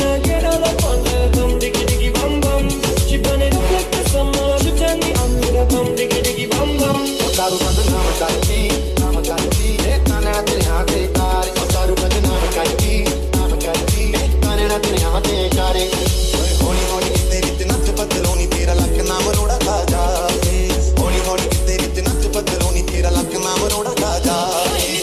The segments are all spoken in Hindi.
I get all up on her, come diggy diggy bum bum. She burn it up like the summer. She turn me on with her, come diggy diggy bum bum. Daru badnaam karti, kaane na tere haathe kaare. Daru badnaam karti, kaane na tere haathe kaare. Holi holi kitne vich nach badloni, tera lakh naam roda kha jaave. Holi holi kitne vich nach badloni, tera lakh naam roda kha jaave.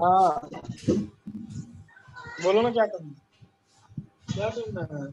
हाँ बोलो ना क्या करना क्या करना है।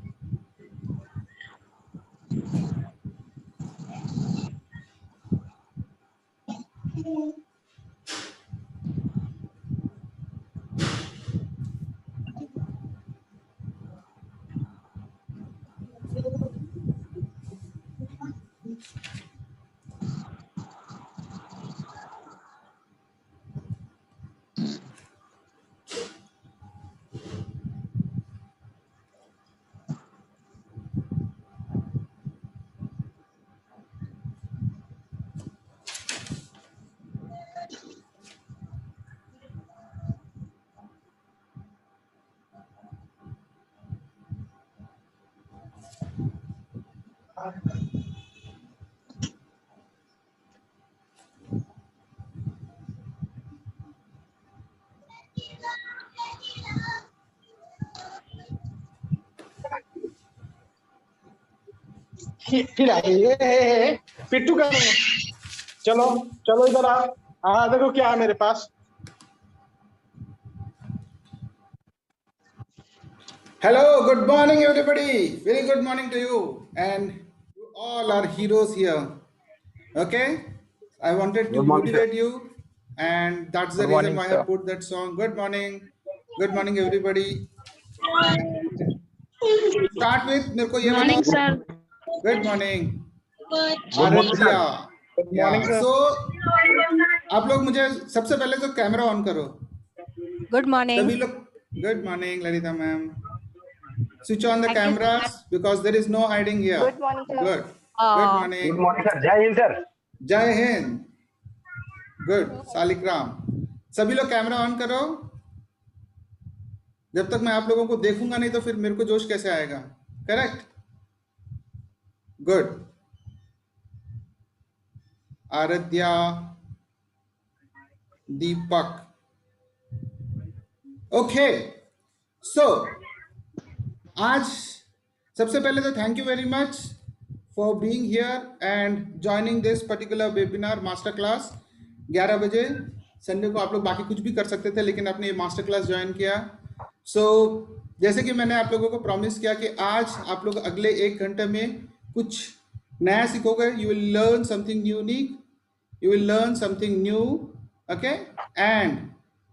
फिर आइए पिट्टू का चलो चलो इधर आ। हाँ देखो क्या है मेरे पास। Hello, good morning, everybody. Very good morning to you. And you all are heroes here. Okay? I wanted to Good morning, sir. motivate you, and that's the Good reason morning, why I sir. put that song. Good morning. Good morning, everybody. Start with मेरे को ये Morning, बताओ. sir. Good morning. Good morning, sir. Aradhya. Good morning, Yeah. sir. So आप लोग मुझे सबसे पहले तो कैमरा ऑन करो. Good morning. सभी लोग Good morning, Lalita ma'am. Switch on the cameras because there is no hiding here. Good morning, sir. Good. Good morning. Good morning sir, जय हिंद सर। जय हिंद। गुड। सालिग्राम। सभी लोग कैमरा ऑन करो। जब तक मैं आप लोगों को देखूंगा नहीं तो फिर मेरे को जोश कैसे आएगा? करेक्ट। गुड। आराध्या, दीपक। ओके, सो आज सबसे पहले तो thank you very much for being here and joining this particular webinar master class. 11 बजे संडे को आप लोग बाकी कुछ भी कर सकते थे, लेकिन आपने ये मास्टर क्लास ज्वाइन किया। सो जैसे कि मैंने आप लोगों को प्रॉमिस किया कि आज आप लोग अगले 1 घंटे में कुछ नया सीखोगे। You will learn something unique, you will learn something new, okay? And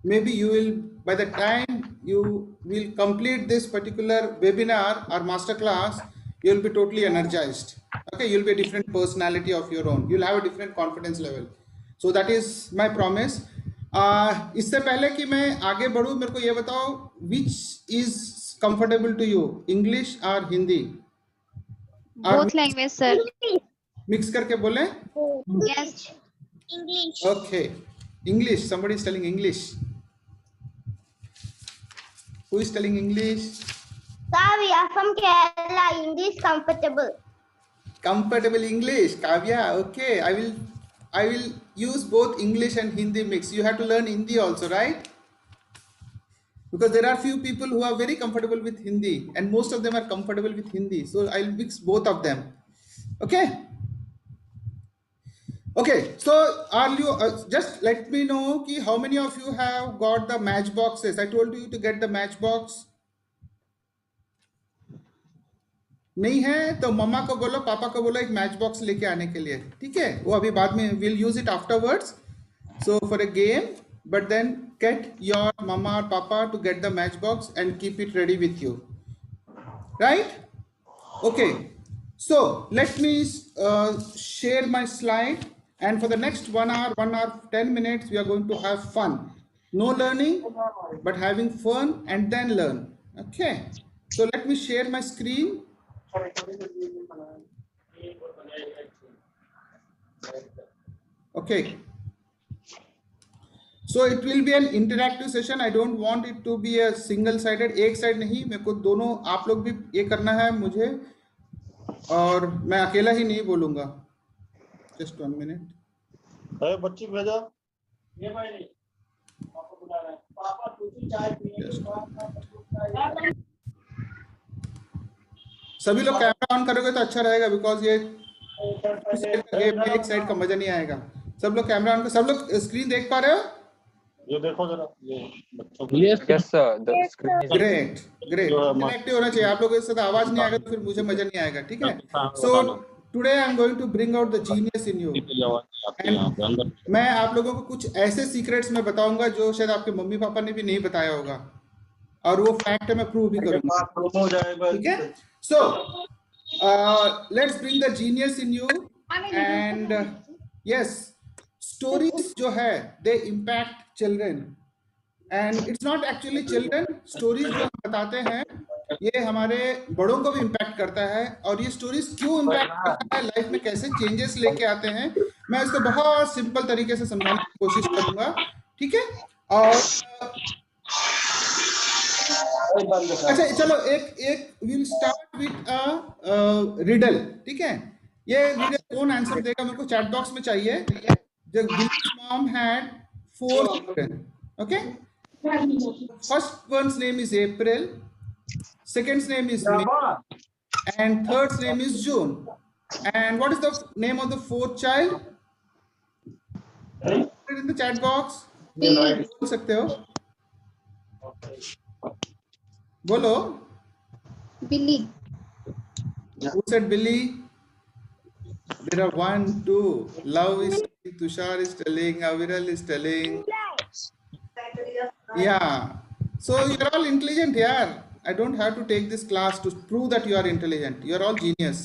maybe you will, by the time you will complete this particular webinar or master class, you will be totally energized, okay? You'll be a different personality of your own. You'll have a different confidence level. So that is my promise. इससे पहले कि मैं आगे बढ़ूँ, मेरे को ये बताओ, which is comfortable to you, English or Hindi? Both language, sir. Mix करके बोलें? Yes. English. Okay, English. Somebody is telling English. Who is telling English? Sir, we are from Kerala. English comfortable. Comfortable English. Kavya. Okay, I will use both English and Hindi mix. You have to learn Hindi also, right? Because there are few people who are very comfortable with Hindi, and most of them are comfortable with Hindi. So I'll mix both of them. Okay. Okay, so are you just let me know ki how many of you have got the match boxes? I told you to get the match box. नहीं है तो मम्मा को बोलो, पापा को बोलो एक मैच बॉक्स लेके आने के लिए, ठीक है? वो अभी बाद में we'll use it afterwards. So for a game, but then get your mama or papa to get the match box and keep it ready with you, right? Okay, so let me share my slide. And for the next 1 hour, 10 minutes, we are going to have fun. No learning, but having fun and then learn. Okay. So let me share my screen. Okay. So it will be an interactive session. I don't want it to be a single-sided. एक साइड नहीं, मेरे को दोनों आप लोग भी ये करना है मुझे, और मैं अकेला ही नहीं बोलूँगा. Just 1 minute. अरे बच्ची भेजा ये भाई नहीं, पापा बुला रहे हैं, पापा दूसरी चाय पिए। सभी लोग कैमरा ऑन करोगे तो अच्छा रहेगा, बिकॉज ये गेम में एक साइड का मजा नहीं आएगा। सब लोग कैमरा ऑन कर, सब लोग स्क्रीन देख पा रहे हो? ये देखो जरा, ये बच्चों को। Yes sir, the screen is great great. Interactive होना चाहिए, आप लोगों के साथ आवाज नहीं आएगा तो फिर मुझे मजा नहीं आएगा, ठीक है? So today I am going to bring out the genius in you. मैं आप लोगों को कुछ ऐसे सीक्रेट्स में बताऊंगा जो शायद आपके मम्मी पापा ने भी नहीं बताया होगा, और वो फैक्ट है, मैं प्रूव भी करूंगा, ठीक है? So let's bring the genius in you. And yes, stories जो है they impact children, and it's not actually children. Stories जो हम बताते हैं ये हमारे बड़ों को भी इम्पैक्ट करता है, और ये स्टोरीज क्यों इम्पैक्ट करता है, लाइफ में कैसे चेंजेस लेके आते हैं, मैं इसको बहुत सिंपल तरीके से समझाने की कोशिश करूंगा, ठीक है? और अच्छा चलो एक will start with a riddle, ठीक है? ये रिडल कौन आंसर देगा मेरे को चैट बॉक्स में चाहिए। The Billy's mom had 4 children. Okay. First one's name is April. Second's name is May, and third's name is June. And what is the name of the 4th child? Put it in the chat box. बोल सकते हो? बोलो. Billy. Who said Billy? There are 1, 2. Love is telling, Tushar is telling, Aviral is telling. Yeah. So you're all intelligent here. I don't have to take this class to prove that you are intelligent. You're all genius.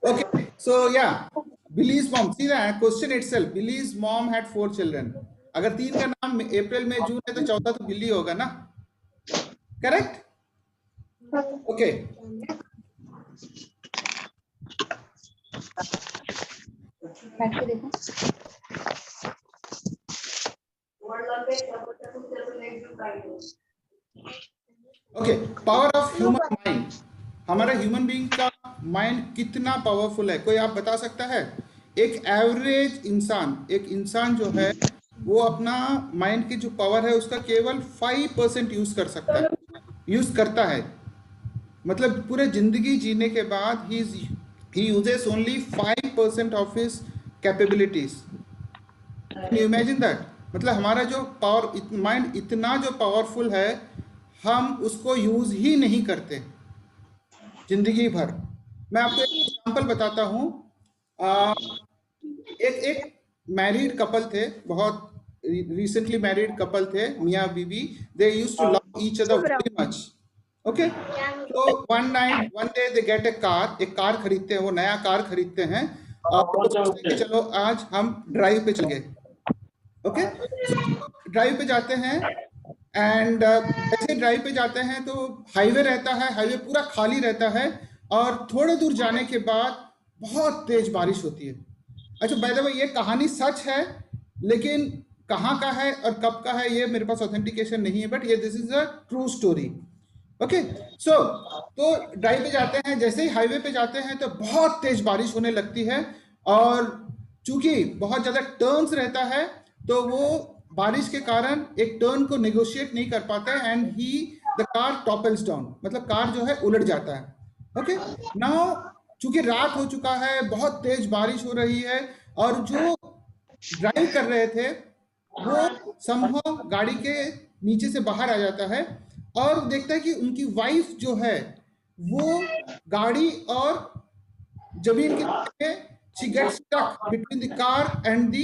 Okay. So yeah, Billy's mom. See the question itself. Billy's mom had 4 children. अगर 3 का नाम अप्रैल में जून है तो 4था तो बिल्ली होगा ना? Correct? Okay. Okay, power of human mind. हमारा ह्यूमन बीइंग का माइंड कितना पावरफुल है, कोई आप बता सकता है? एक एवरेज इंसान, एक इंसान जो है वो अपना माइंड की जो पावर है उसका केवल 5% यूज कर सकता है, यूज करता है। मतलब पूरे जिंदगी जीने के बाद he uses only 5% of his capabilities. Can you imagine that? मतलब हमारा जो पावर माइंड इतना जो पावरफुल है, हम उसको यूज ही नहीं करते जिंदगी भर। मैं आपको एक एग्जांपल बताता हूँ। एक मैरिड कपल थे, बहुत रिसेंटली मैरिड कपल थे, मियाँ बीवी। They used to love each other very much. Okay, तो one day they get a car, एक कार खरीदते हैं, वो नया कार खरीदते हैं और सोचते हैं कि चलो आज हम ड्राइव पे चलेंगे। ओके, ड्राइव पे जाते हैं एंड जैसे ड्राइव पे जाते हैं तो हाईवे रहता है, हाईवे पूरा खाली रहता है और थोड़े दूर जाने के बाद बहुत तेज बारिश होती है। अच्छा, बाय द वे ये कहानी सच है, लेकिन कहाँ का है और कब का है ये मेरे पास ऑथेंटिकेशन नहीं है, बट ये this is a true story. Okay, so तो ड्राइव पे जाते हैं, जैसे ही हाईवे पे जाते हैं तो बहुत तेज बारिश होने लगती है और चूंकि बहुत ज्यादा टर्न्स रहता है तो वो बारिश के कारण एक टर्न को नेगोशिएट नहीं कर पाता है एंड द कार टॉपल्स डाउन, मतलब कार जो है उलट जाता है। ओके, नाउ चूंकि रात हो चुका है, बहुत तेज बारिश हो रही है और जो ड्राइव कर रहे थे वो संभव गाड़ी के नीचे से बाहर आ जाता है और देखता है कि उनकी वाइफ जो है वो गाड़ी और जमीन के नीचे, she gets stuck between the car and the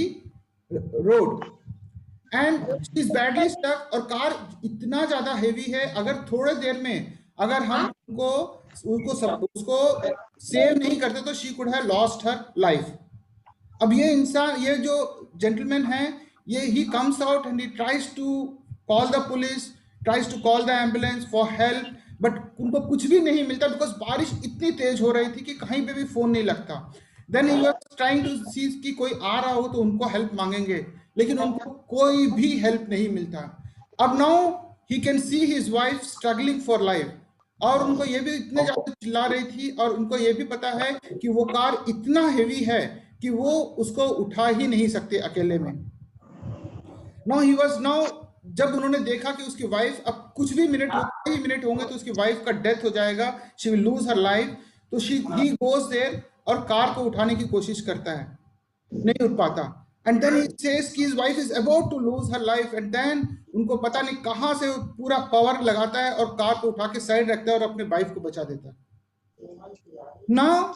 road and she is badly stuck. और कार इतना ज्यादा हेवी है, अगर थोड़े देर में अगर हम उसको सेव नहीं करते तो she could have lost her life. अब ये इंसान, ये जो जेंटलमैन है, ये he comes out and he tries to call the police, tries to call the ambulance for help, but उनको कुछ भी नहीं मिलता बिकॉज बारिश इतनी तेज हो रही थी कि कहीं पे भी फोन नहीं लगता। Then he was trying to see कि कोई आ रहा हो तो उनको हेल्प मांगेंगे, लेकिन उनको कोई भी हेल्प नहीं मिलता। अब now he can see his wife struggling for life, और उनको ये भी इतने ज्यादा चिल्ला रही थी और उनको ये भी पता है कि वो कार इतना हेवी है कि वो उसको उठा ही नहीं सकते अकेले में। नाउ जब उन्होंने देखा कि उसकी वाइफ अब कुछ भी मिनट होंगे तो उसकी वाइफ का डेथ हो जाएगा, she will lose her life, तो ही गोज देयर और कार को उठाने की कोशिश करता है, नहीं उठ पाता। एंड देन ही सेज कि his wife is about to lose her life and then उनको पता नहीं कहां से पूरा पावर लगाता है और कार को उठा के साइड रखता है और अपने वाइफ को बचा देता है। नाउ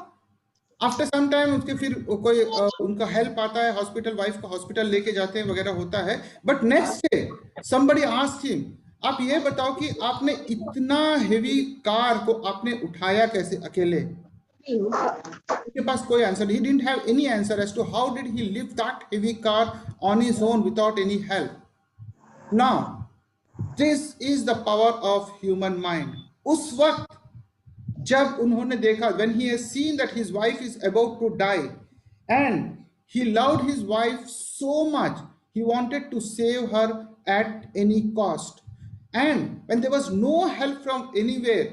आफ्टर सम टाइम उसके फिर कोई उनका हेल्प आता है, हॉस्पिटल, वाइफ को हॉस्पिटल लेके जाते हैं वगैरह होता है। But next day somebody asked him, आप ये बताओ कि आपने इतना हेवी कार को आपने उठाया कैसे अकेले? उसके पास कोई answer, he didn't have any answer as to how did he lift that heavy car on his own without any help. Now this is the power of human mind. उस वक्त जब उन्होंने देखा, when he has seen that his wife is about to die and he loved his wife so much, he wanted to save her at any cost, and when there was no help from anywhere,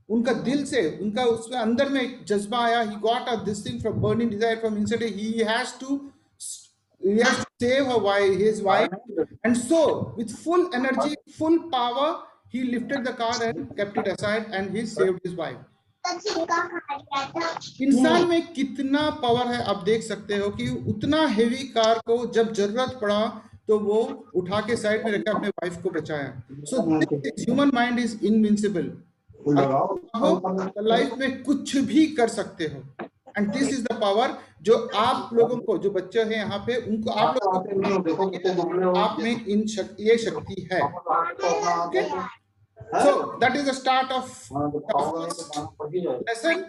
उनका दिल से, उनका उसमें अंदर में एक जज्बा आया, he got this thing from burning desire from inside, he has to save his wife, and so with full energy, full power, he lifted the car and kept it aside and he saved his wife. इंसान में कितना पावर है आप देख सकते हो कि उतना हेवी कार को जब जरूरत पड़ा तो वो उठा के साइड में रखा, अपने वाइफ को बचाया। So human mind is invincible, life में कुछ भी कर सकते हो and this is the power जो आप लोगों को, जो बच्चे हैं यहाँ पे, उनको आप लोगों आप में ये शक्ति है। okay? So that is the start of lesson.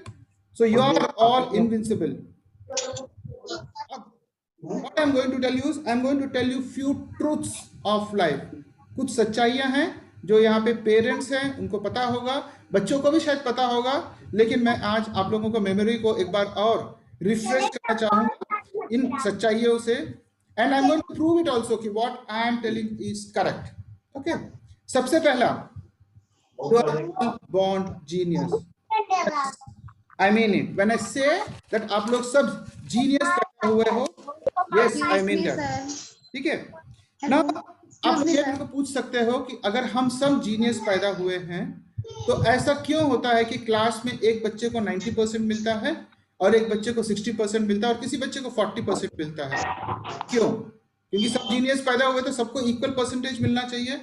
So you are all invincible. What I'm going to tell you is I'm going to tell you few truths of life. कुछ सच्चाइयां हैं जो यहाँ पे पेरेंट्स हैं उनको पता होगा, बच्चों को भी शायद पता होगा, लेकिन मैं आज आप लोगों को मेमोरी को एक बार और रिफ्रेश करना चाहूंगा इन सच्चाइयों से, and I am going to prove it also कि what I am telling is correct. Okay, सबसे पहला, you are born genius. I mean it. When I say that आप लोग सब जीनियस पैदा हुए हो, yes, I mean that. ठीक है ना? आप ये मेरे को पूछ सकते हो कि अगर हम सब जीनियस पैदा हुए हैं तो ऐसा क्यों होता है कि क्लास में एक बच्चे को 90% मिलता है और एक बच्चे को 60% मिलता है और किसी बच्चे को 40% मिलता है? क्यों? क्योंकि सब जीनियस पैदा हुए तो सबको इक्वल परसेंटेज मिलना चाहिए.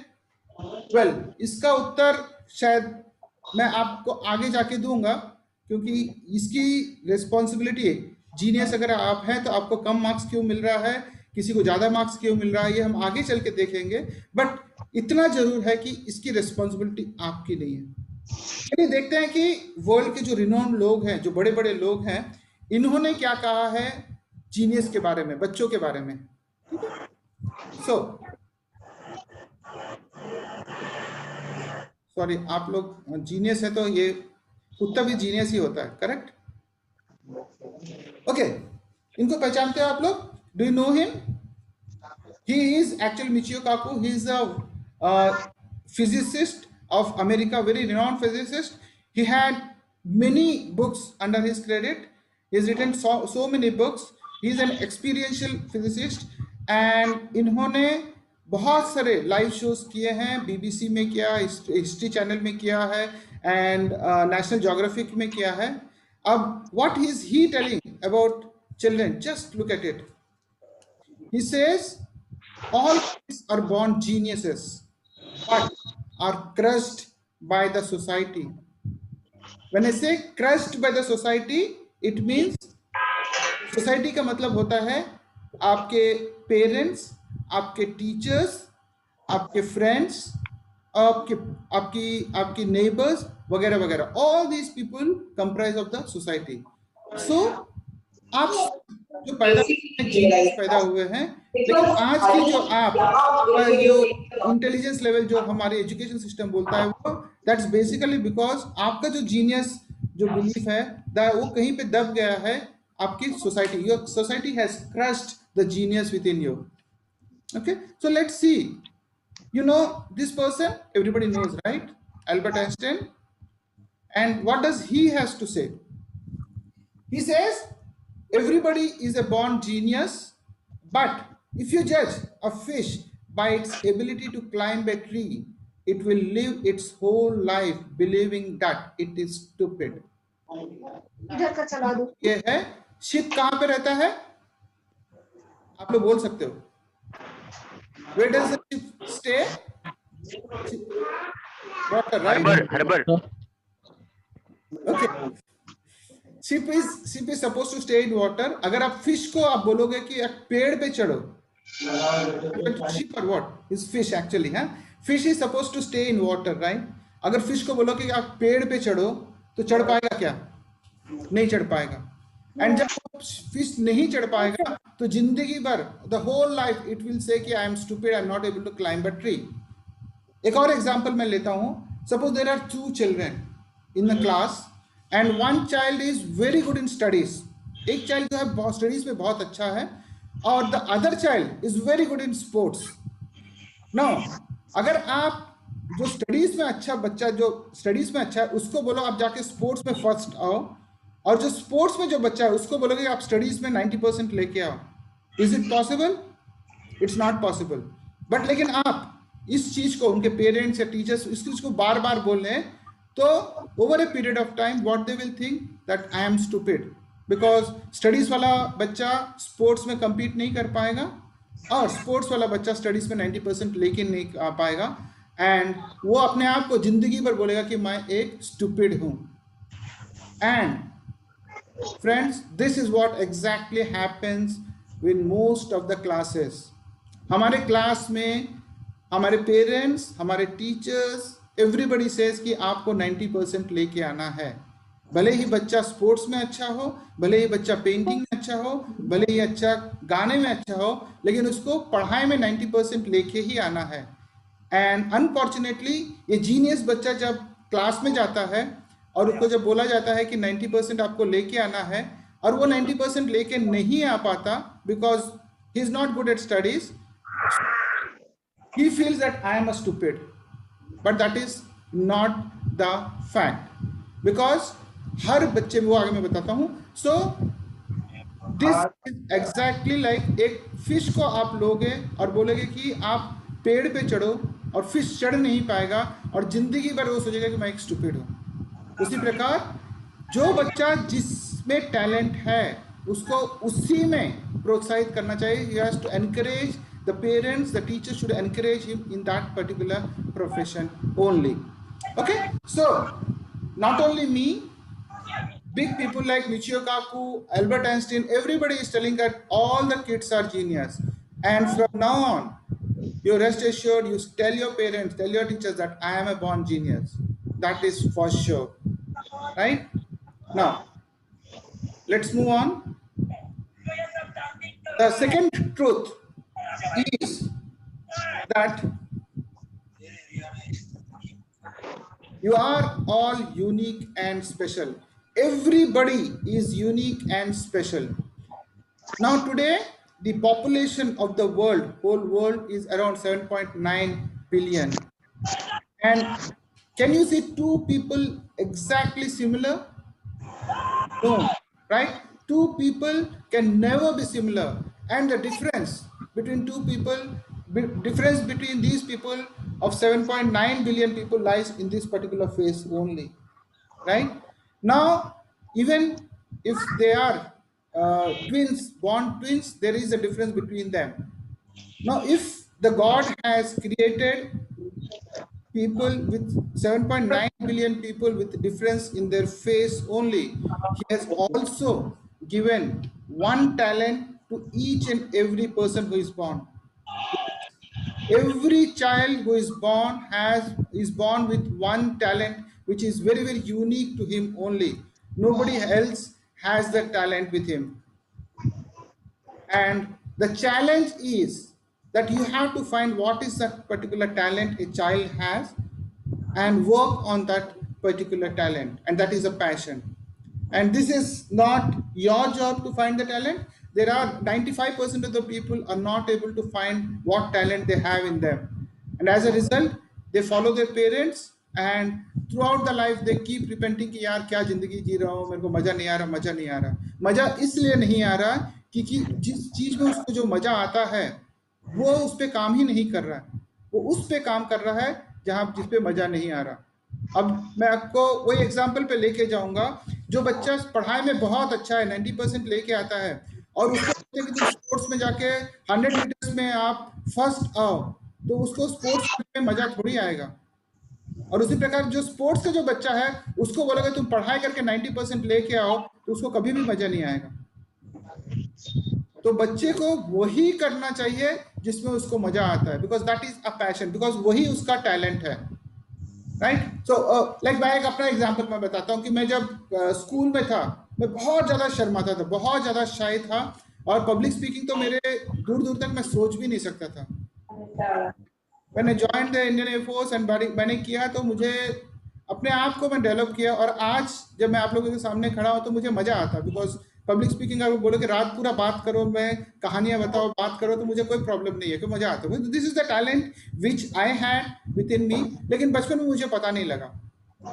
वेल, इसका उत्तर शायद मैं आपको आगे जाके दूंगा, क्योंकि इसकी रिस्पॉन्सिबिलिटी, जीनियस अगर आप हैं तो आपको कम मार्क्स क्यों मिल रहा है, किसी को ज़्यादा मार्क्स क्यों मिल रहा है, ये हम आगे चल के देखेंगे. बट इतना जरूर है कि इसकी रिस्पॉन्सिबिलिटी आपकी नहीं है. चलिए देखते हैं कि वर्ल्ड के जो रिनोन लोग हैं, जो बड़े बड़े लोग हैं, इन्होंने क्या कहा है जीनियस के बारे में, बच्चों के बारे में. सो सॉरी, आप लोग जीनियस है तो ये कुत्ता भी जीनियस ही होता है, करेक्ट? ओके, इनको पहचानते हो आप लोग? Do you know him? He is actually Michio Kaku. He is a physicist of America, very renowned physicist. He had many books under his credit. He's written so many books. He's an experiential physicist and इन्होंने बहुत सारे लाइव शोज किए हैं. BBC में किया, हिस्ट्री चैनल में किया है, एंड नेशनल ज्योग्राफिक में किया है. अब what is he telling about children? Just look at it. He says all kids are born geniuses but are crushed by the society. When I say crushed by the society, it means society का मतलब होता है आपके पेरेंट्स, आपके टीचर्स, आपके फ्रेंड्स, आपकी नेबर्स वगैरह वगैरह. All these people comprise of the society. So आप जो पैदा हुए हैं, लेकिन आज की जो आप जो इंटेलिजेंस लेवल जो हमारे एजुकेशन सिस्टम बोलता है, वो दैट्स बेसिकली बिकॉज आपका जो जीनियस जो बिलीफ है वो कहीं पे दब गया है आपकी society. Your society has crushed the genius with in you. Okay, so let's see. You know this person, everybody knows, right? Albert Einstein. And what does he has to say? He says everybody is a born genius, but if you judge a fish by its ability to climb a tree, it will live its whole life believing that it is stupid. इधर का चला दो. ये है शिप. कहाँ पे रहता है आप लोग बोल सकते हो? Where does the ship stay? Water, right? Harbor. Okay. Ship is supposed to stay in water. अगर आप fish को आप बोलोगे कि एक पेड़ पे चढ़ो, ship or what? Is fish actually, हाँ? Fish is supposed to stay in water, right? अगर fish को बोलो कि आप पेड़ पे चढ़ो, तो चढ़ पाएगा क्या? नहीं चढ़ पाएगा. एंड जब फिश नहीं चढ़ पाएगा तो जिंदगी भर, the whole life, it will say कि I am stupid, I am not able to climb a tree. एक और एग्जांपल मैं लेता हूं. Suppose there are 2 children in the class and one child is very good in studies. एक चाइल्ड जो है स्टडीज में बहुत अच्छा है और the other child is very good in sports. Now अगर आप जो स्टडीज में अच्छा बच्चा, जो स्टडीज में अच्छा है, उसको बोलो आप जाके स्पोर्ट्स में फर्स्ट आओ, और जो स्पोर्ट्स में जो बच्चा है उसको बोलोगे आप स्टडीज में 90% लेके आओ. Is it possible? It's not possible. But लेकिन आप इस चीज को उनके पेरेंट्स या टीचर्स इस चीज को बार बार बोल रहे हैं, तो over a period of time what they will think that I am stupid, because studies वाला बच्चा स्पोर्ट्स में compete नहीं कर पाएगा और स्पोर्ट्स वाला बच्चा स्टडीज में 90% लेके नहीं आ पाएगा, एंड वो अपने आप को जिंदगी भर बोलेगा कि मैं एक स्टूपिड हूं. And friends, this is what exactly happens with most of the classes. हमारे क्लास में हमारे पेरेंट्स, हमारे टीचर्स, एवरीबडी सेज कि आपको 90% लेके आना है. भले ही बच्चा स्पोर्ट्स में अच्छा हो, भले ही बच्चा पेंटिंग में अच्छा हो, भले ही अच्छा गाने में अच्छा हो, लेकिन उसको पढ़ाई में 90% लेके ही आना है. एंड अनफॉर्चुनेटली ये जीनियस बच्चा जब क्लास में जाता है और उसको जब बोला जाता है कि 90% आपको लेके आना है और वो 90% लेके नहीं आ पाता because he is not good at studies, he feels that I am a stupid, but that is not the fact, because हर बच्चे में, वो आगे मैं बताता हूँ. So this is exactly like एक फिश को आप लोगे और बोलेगे कि आप पेड़ पे चढ़ो और फिश चढ़ नहीं पाएगा और जिंदगी भर वो सोचेगा कि मैं एक स्टूपिड हूँ. उसी प्रकार जो बच्चा जिसमें टैलेंट है उसको उसी में प्रोत्साहित करना चाहिए. He has to encourage. The parents, the teachers should encourage him in that particular profession only. Okay, so not only me, big people like Michio Kaku, Albert Einstein, everybody is telling that all the kids are genius. And from now on, you rest assured, you tell your parents, tell your teachers that I am a born genius. That is for sure. Right? Now, let's move on. The second truth is that you are all unique and special. Everybody is unique and special. Now today, the population of the world, whole world, is around 7.9 billion. And can you see two people exactly similar? No, right? Two people can never be similar. And the difference between two people, difference between these people of 7.9 billion people lies in this particular phase only, right? Now, even if they are twins, born twins, there is a difference between them. Now, if the God has created people with 7.9 billion people with difference in their face only, he has also given one talent to each and every person who is born. Every child who is born is born with one talent which is very, very unique to him only. Nobody else has that talent with him. And the challenge is that you have to find what is that particular talent a child has and work on that particular talent, and that is a passion. And this is not your job to find the talent. There are 95% of the people are not able to find what talent they have in them. And as a result, they follow their parents, and throughout the life they keep repenting कि यार क्या जिंदगी जी रहा हूँ, मेरे को मजा नहीं आ रहा, मजा नहीं आ रहा. मजा इसलिए नहीं आ रहा क्योंकि जिस चीज में उसको जो मजा आता है वो उस पे काम ही नहीं कर रहा है. वो उस पे काम कर रहा है जहाँ जिस पे मजा नहीं आ रहा. अब मैं आपको वही एग्जाम्पल पे लेके जाऊंगा. जो बच्चा पढ़ाई में बहुत अच्छा है, 90% लेके आता है, और उसको कि स्पोर्ट्स में जाके 100 मीटर्स में आप फर्स्ट आओ, तो उसको स्पोर्ट्स में मजा थोड़ी आएगा. और उसी प्रकार जो स्पोर्ट्स का जो बच्चा है उसको बोलेगा तुम पढ़ाई करके 90% लेके आओ, तो उसको कभी भी मजा नहीं आएगा. तो बच्चे को वही करना चाहिए जिसमें उसको मजा आता है, because that is a passion, because वही उसका टैलेंट है. राइट? सो लाइक मैं एक अपना एग्जांपल मैं बताता हूँ कि मैं जब स्कूल में था, मैं बहुत ज़्यादा शर्माता था, बहुत ज़्यादा शाय था, और पब्लिक स्पीकिंग तो मेरे दूर दूर तक मैं सोच भी नहीं सकता था. मैंने join the Indian air force and मैंने किया, तो मुझे अपने आप को मैं डेवलप किया, और आज जब मैं आप लोगों के सामने खड़ा हूँ तो मुझे मज़ा आता, बिकॉज पब्लिक स्पीकिंग अगर बोलो कि रात पूरा बात करो, मैं कहानियां बताओ, बात करो, तो मुझे कोई प्रॉब्लम नहीं है, कि मजा आता है. This is the talent which I had within me. लेकिन बचपन में मुझे पता नहीं लगा.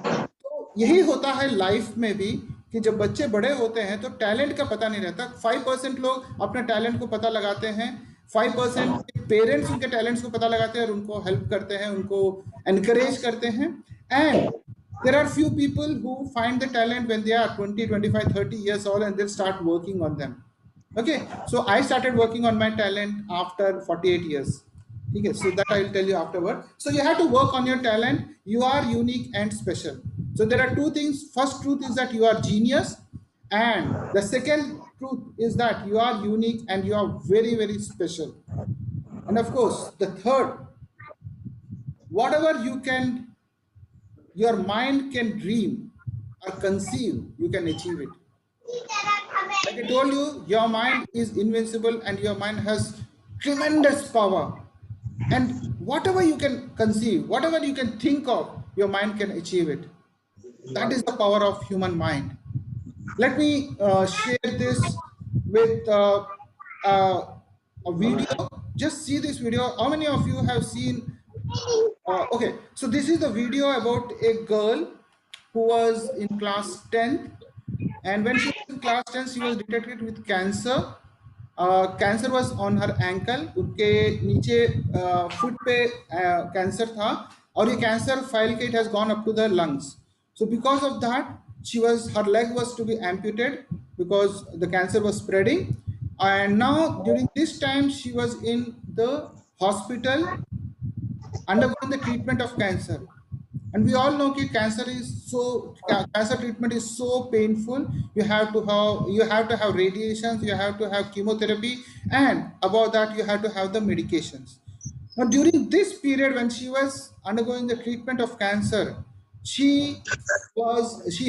तो यही होता है लाइफ में भी, कि जब बच्चे बड़े होते हैं तो टैलेंट का पता नहीं रहता. 5% लोग अपने टैलेंट को पता लगाते हैं, 5% पेरेंट्स उनके टैलेंट्स को पता लगाते हैं और उनको हेल्प करते हैं, उनको एनकरेज करते हैं. And there are few people who find the talent when they are 20, 25, 30 years old, and they'll start working on them. Okay, so I started working on my talent after 48 years. Okay, so that I will tell you afterward. So you have to work on your talent. You are unique and special. So there are two things. First truth is that you are genius, and the second truth is that you are unique and you are very, very special. And of course, the third, whatever your mind can dream or conceive, you can achieve it. Like I told you, your mind is invincible and your mind has tremendous power. And whatever you can conceive, whatever you can think of, your mind can achieve it. That is the power of human mind. Let me share this with a video. Just see this video. How many of you have seen? Okay, so this is the video about a girl who was in class 10th, and when she was in class 10, she was detected with cancer. Cancer was on her ankle, उनके नीचे फुट पे कैंसर था, और ये कैंसर फाइल के it has gone up to the lungs. So because of that her leg was to be amputated because the cancer was spreading. And now during this time she was in the hospital undergoing the treatment of cancer. And we all know that cancer treatment is so painful. You have to have radiations, you have to have chemotherapy, and above that you have to have the medications. Now during this period when she was undergoing the treatment of cancer, she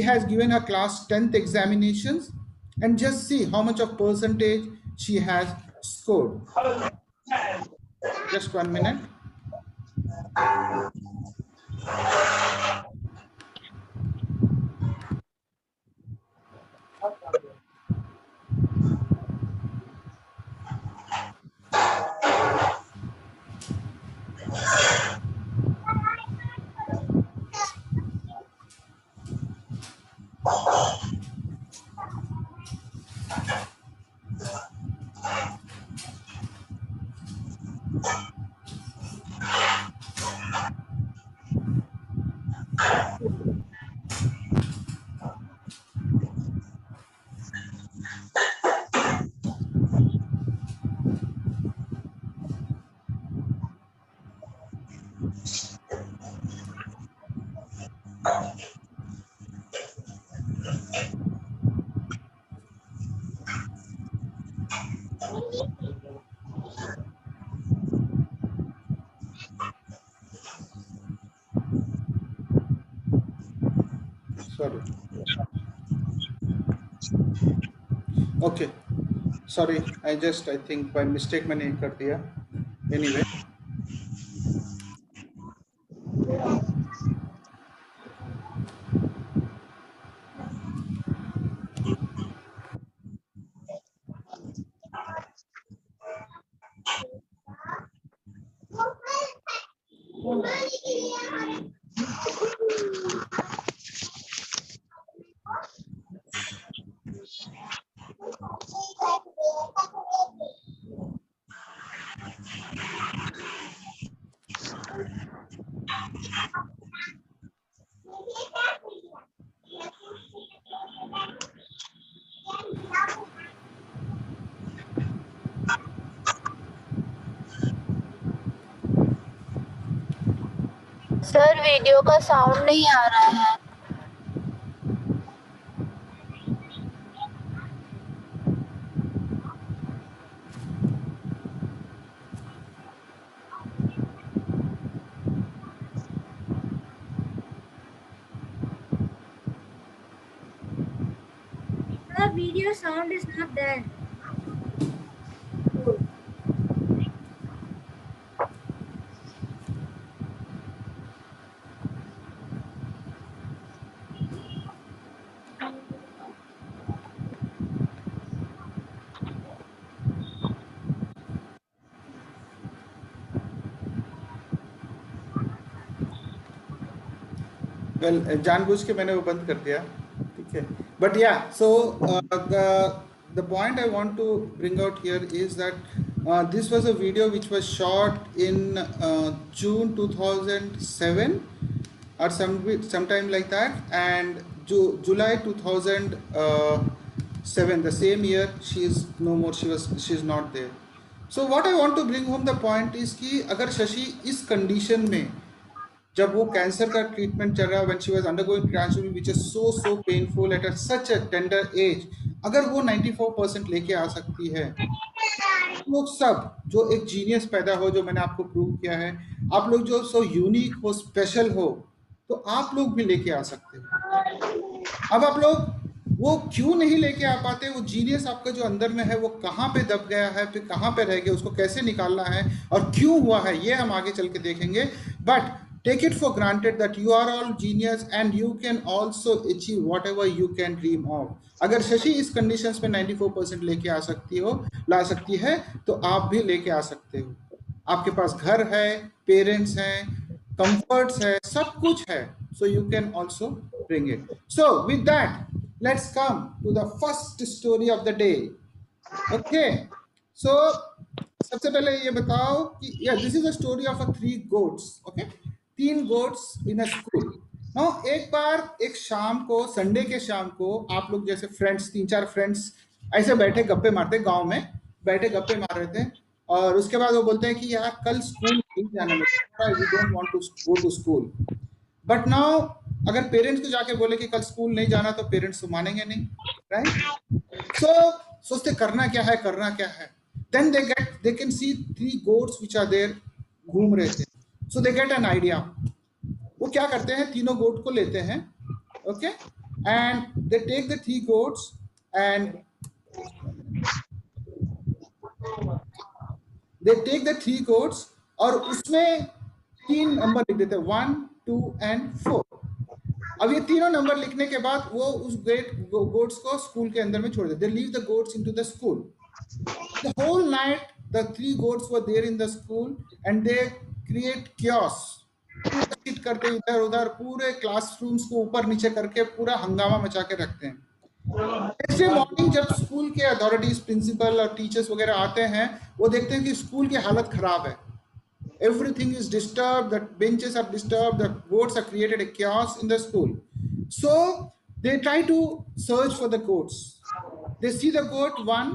has given her class 10th examinations, and just see how much of percentage she has scored. Just 1 minute. Sorry. Okay. Sorry, I think by mistake मैंने कर दिया. Anyway. सर वीडियो का साउंड नहीं आ रहा है. The video sound is not there. Well, जानबूझ के मैंने वो बंद कर दिया, ठीक है. But yeah, so the point I want to bring out here is that this was a video which was shot in June 2007 or sometime like that, and July 2007, the same year, she is no more. She is not there. So what I want to bring home the point is कि अगर शशि इस कंडीशन में, जब वो कैंसर का ट्रीटमेंट चल रहा है, when she was undergoing cancer which is so painful at such a tender age, अगर वो 94% लेके आ सकती है, लोग सब जो एक जीनियस पैदा हो, जो मैंने आपको प्रूव किया है, आप लोग जो सो यूनिक हो, स्पेशल हो, तो आप लोग भी लेके आ सकते हो. अब आप लोग वो क्यों नहीं लेके आ पाते, वो जीनियस आपका जो अंदर में है वो कहाँ पे दब गया है, फिर कहाँ पे रह गया, उसको कैसे निकालना है और क्यों हुआ है, ये हम आगे चल के देखेंगे. But take it for granted that you are all genius and you can also achieve whatever you can dream of. अगर शशि इस कंडीशंस में 94% लेके आ सकती हो, ला सकती है, तो आप भी लेके आ सकते हो. आपके पास घर है, पेरेंट्स हैं, कंफर्ट्स है, सब कुछ है, so you can also bring it. So with that, let's come to the first story of the day. Okay, so सबसे पहले ये बताओ कि this is a story of 3 goats. Okay, 3 goats in a school. Now एक बार एक शाम को, संडे के शाम को, आप लोग जैसे फ्रेंड्स, 3-4 फ्रेंड्स ऐसे बैठे गप्पे मारते, गांव में बैठे गप्पे मार रहे थे, और उसके बाद वो बोलते हैं कि यार कल स्कूल नहीं जाना, we don't want to go to school. But now अगर पेरेंट्स को जाके बोले कि कल स्कूल नहीं जाना, तो पेरेंट्स तो मानेंगे नहीं, राइट? सो सोचते करना क्या है, करना क्या है. Then they can see 3 goats which are there, घूम रहे थे. So they get an idea. वो क्या करते हैं, तीनों गोट को लेते हैं, okay, and they take the 3 goats and they take the 3 goats और उसमें 3 नंबर लिख देते हैं, 1, 2 and 4. अब ये तीनों नंबर लिखने के बाद वो उस गोट्स को स्कूल के अंदर में छोड़ देते. They leave the goats into the school. The whole night the 3 goats were there in the school and they create chaos. पूरा करते इधर उधर, पूरे क्लासरूम्स को ऊपर नीचे करके पूरा हंगामा मचा के रखते हैं. नेक्स्ट डे मॉर्निंग जब स्कूल के अथॉरिटीज, प्रिंसिपल और टीचर्स वगैरह आते हैं, वो देखते हैं कि स्कूल की हालत खराब है. Everything is disturbed, the benches are disturbed, the goats have created a chaos in the school. So they try to search for the goats. They see the goat 1,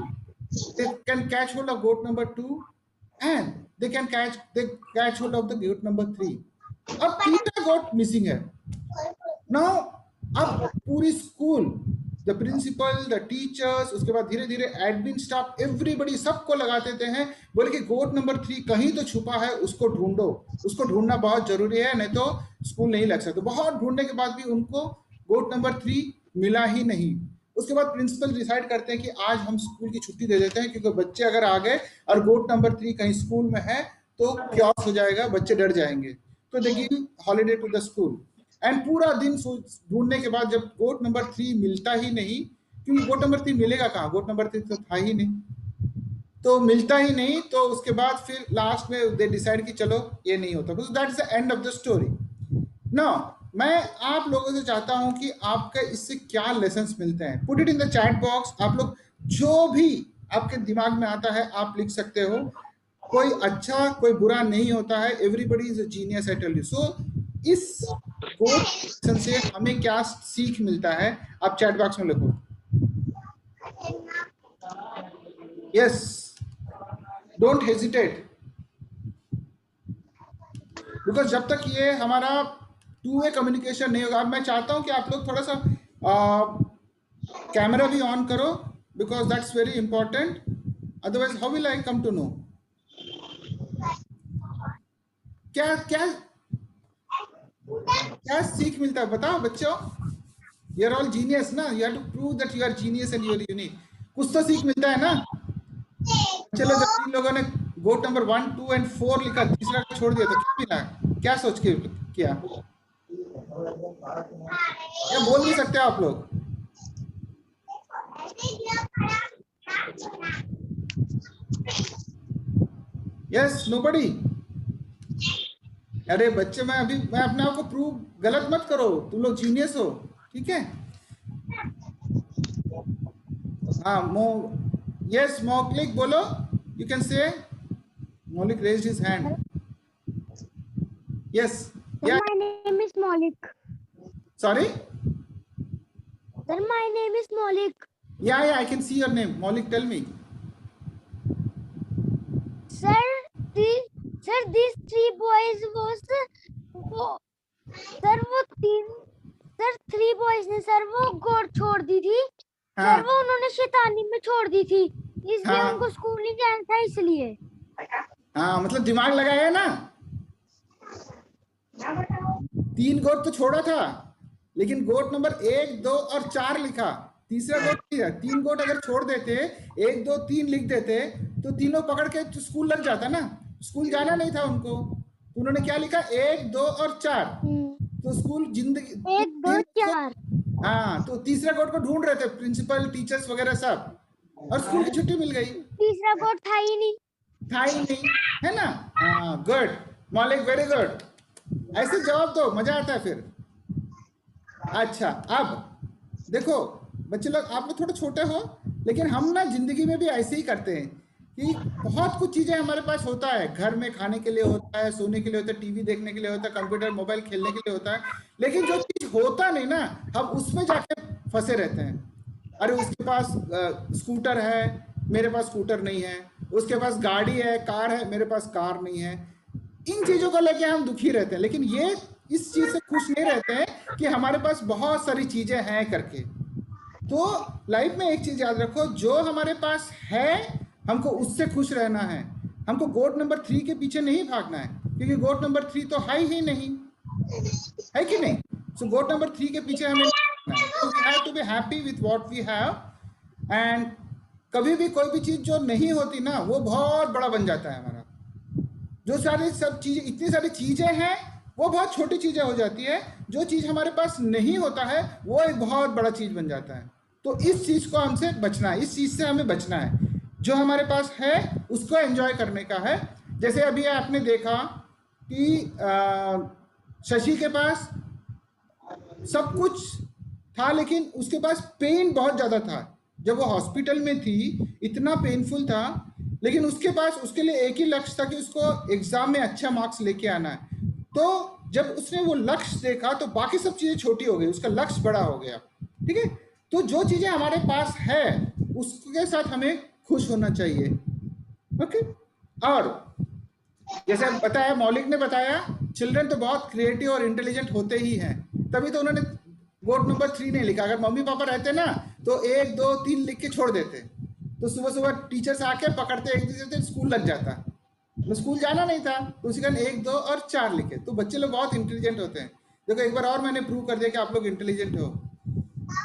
they can catch hold of goat number 2, and they catch hold of the goat number 3. अब 3 goat missing है. Now अब पूरी school, the principal, the teachers, उसके बाद धीरे धीरे एडमिन स्टाफ, एवरीबडी सबको लगा देते हैं, बोले कि गोट नंबर 3 कहीं तो छुपा है, उसको ढूंढो, उसको ढूंढना बहुत जरूरी है, नहीं तो स्कूल नहीं लग सकता. बहुत ढूंढने के बाद भी उनको गोट नंबर 3 मिला ही नहीं. उसके बाद प्रिंसिपल डिसाइड करते हैं कि आज हम स्कूल की छुट्टी दे देते हैं, क्योंकि बच्चे अगर आ गए और गोट नंबर 3 कहीं स्कूल में है तो क्योस हो जाएगा, बच्चे डर जाएंगे. तो they give holiday to the school. And पूरा दिन ढूंढने के बाद जब गोट नंबर 3 मिलता ही नहीं, क्योंकि गोट नंबर 3 मिलेगा कहाँ, गोट नंबर 3 तो था ही नहीं, तो मिलता ही नहीं. तो उसके बाद फिर लास्ट में दे डिसाइड कि चलो ये नहीं होता. That is the end of the story. Now मैं आप लोगों से चाहता हूं कि आपके इससे क्या लेसन्स मिलते हैं. Put it in the chat box. आप लोग जो भी आपके दिमाग में आता है आप लिख सकते हो. कोई अच्छा कोई बुरा नहीं होता है. Everybody is a genius, I tell you. So इस लेसन से हमें क्या सीख मिलता है, आप चैट बॉक्स में लिखो. यस, डोंट हेजिटेट, बिकॉज जब तक ये हमारा 2-way कम्युनिकेशन नहीं होगा. अब मैं चाहता हूं कि आप लोग थोड़ा सा कैमरा भी ऑन करो, because that's very important. Otherwise how will I come to know. क्या क्या क्या सीख मिलता है बताओ बच्चों. यू आर ऑल जीनियस ना, you have to prove that you are genius and you are unique. कुछ तो सीख मिलता है ना. चलो जब इन लोगों ने गोट नंबर 1, 2 and 4 लिखा, तीसरा छोड़ दिया, तो क्या मिला, क्या सोच के किया, क्या बोल नहीं सकते आप लोग. Yes, nobody. अरे बच्चे, मैं अपने आप को प्रूव गलत मत करो, तुम लोग जीनियस हो, ठीक है. हाँ, यस मौलिक बोलो, you can say. Maulik raised his hand. Yes. Sir, Yeah. my name is Maulik. Sorry? Sir, my name is Maulik. Yeah, I can see your name. Maulik, tell me. Sir, these 3 boys was sir वो 3 boys ने सर वो गोट छोड़ दी थी. हाँ. सर वो उन्होंने शैतानी में छोड़ दी थी, इसलिए हाँ. उनको स्कूल नहीं जाना था, इसलिए. हाँ, मतलब दिमाग लगाया ना. 3 गोट तो छोड़ा था, लेकिन गोट नंबर 1, 2 और 4 लिखा. तीसरा गोट किया, 3 गोट अगर छोड़ देते, 1 2 3 लिख देते तो तीनों पकड़ के तो स्कूल लग जाता ना, स्कूल जाना नहीं था उनको, तो उन्होंने क्या लिखा 1 2 और 4, तो स्कूल जिंदगी 1 2 4। हाँ, तो तीसरा गोट को ढूंढ रहे थे प्रिंसिपल टीचर्स वगैरह सब, और स्कूल की छुट्टी मिल गई। तीसरा गोट था ही नहीं, है ना। हाँ गुड मौलिक, वेरी गुड, ऐसे जवाब दो, मजा आता है फिर। अच्छा अब देखो बच्चे लोग, आप लोग थोड़े छोटे हो, लेकिन हम ना जिंदगी में भी ऐसे ही करते हैं कि बहुत कुछ चीजें हमारे पास होता है, घर में खाने के लिए होता है, सोने के लिए होता है, टीवी देखने के लिए होता है, कंप्यूटर मोबाइल खेलने के लिए होता है, लेकिन जो चीज होता नहीं ना, हम उसमें जाके फंसे रहते हैं। अरे उसके पास स्कूटर है, मेरे पास स्कूटर नहीं है, उसके पास गाड़ी है, कार है, मेरे पास कार नहीं है, इन चीजों को लेके हम दुखी रहते हैं, लेकिन ये इस चीज से खुश नहीं रहते हैं कि हमारे पास बहुत सारी चीजें हैं करके। तो लाइफ में एक चीज याद रखो, जो हमारे पास है हमको उससे खुश रहना है, हमको गोट नंबर 3 के पीछे नहीं भागना है, क्योंकि गोट नंबर 3 तो है ही नहीं, है कि नहीं। सो गोट नंबर 3 के पीछे हमें we have to be happy with what we have, and कभी भी कोई भी चीज जो नहीं होती ना, वो बहुत बड़ा बन जाता है हमारा। जो सारी सब चीजें, इतनी सारी चीजें हैं, वो बहुत छोटी चीजें हो जाती है, जो चीज हमारे पास नहीं होता है वो एक बहुत बड़ा चीज बन जाता है। तो इस चीज को हमसे बचना है, इस चीज से हमें बचना है, जो हमारे पास है उसको एंजॉय करने का है। जैसे अभी आपने देखा कि शशि के पास सब कुछ था, लेकिन उसके पास पेन बहुत ज्यादा था, जब वो हॉस्पिटल में थी इतना पेनफुल था, लेकिन उसके पास उसके लिए एक ही लक्ष्य था कि उसको एग्जाम में अच्छा मार्क्स लेके आना है। तो जब उसने वो लक्ष्य देखा तो बाकी सब चीजें छोटी हो गई, उसका लक्ष्य बड़ा हो गया। ठीक है, तो जो चीजें हमारे पास है उसके साथ हमें खुश होना चाहिए। ओके, और जैसे बताया, मौलिक ने बताया, चिल्ड्रन तो बहुत क्रिएटिव और इंटेलिजेंट होते ही हैं, तभी तो उन्होंने गोट नंबर 3 नहीं लिखा। अगर मम्मी पापा रहते ना तो 1 2 3 लिख के छोड़ देते, तो सुबह सुबह टीचर्स आके पकड़ते, एक दूसरे से स्कूल लग जाता, तो स्कूल जाना नहीं था, तो उसी कारण 1 2 और 4 लिखे। तो बच्चे लोग बहुत इंटेलिजेंट होते हैं। देखो एक बार और मैंने प्रूव कर दिया कि आप लोग इंटेलिजेंट हो।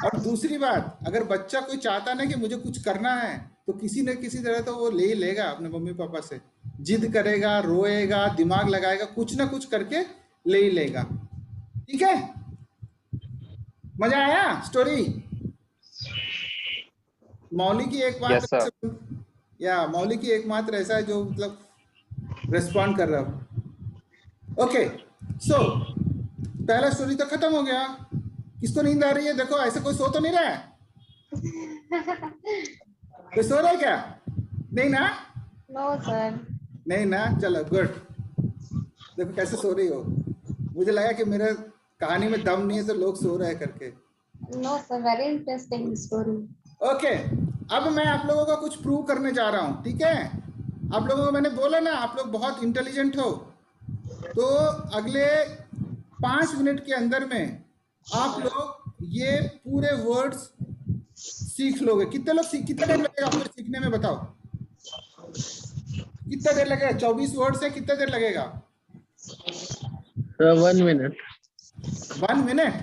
और दूसरी बात, अगर बच्चा कोई चाहता ना कि मुझे कुछ करना है, तो किसी न किसी तरह तो वो ले ही लेगा अपने मम्मी पापा से, जिद करेगा, रोएगा, दिमाग लगाएगा, कुछ ना कुछ करके ले ही लेगा। ठीक है, मजा आया स्टोरी। मौलिक की एक Yes, sir. या मौलिक की एकमात्र ऐसा है जो मतलब रिस्पॉन्ड कर रहा हूं। ओके, सो पहला स्टोरी तो खत्म हो गया। किसको नींद आ रही है? देखो ऐसे कोई सो तो नहीं रहा है? कोई सो रहा है क्या? नहीं ना? No sir. नहीं ना, चलो गुड। देखो कैसे सो रही हो, मुझे लगा कि मेरे कहानी में दम नहीं है तो लोग सो रहे हैं करके। No sir, very interesting story. Okay, अब मैं आप लोगों को कुछ प्रूव करने जा रहा हूं। ठीक है, आप लोगों को मैंने बोला ना आप लोग बहुत इंटेलिजेंट हो, तो अगले 5 मिनट के अंदर में आप लोग ये पूरे वर्ड्स सीख लोगे। कितने लोग कितना देर लगेगा आपको सीखने में? बताओ कितना देर लगेगा? 24 वर्ड्स है, कितना देर लगेगा? 1 minute. 1 मिनट?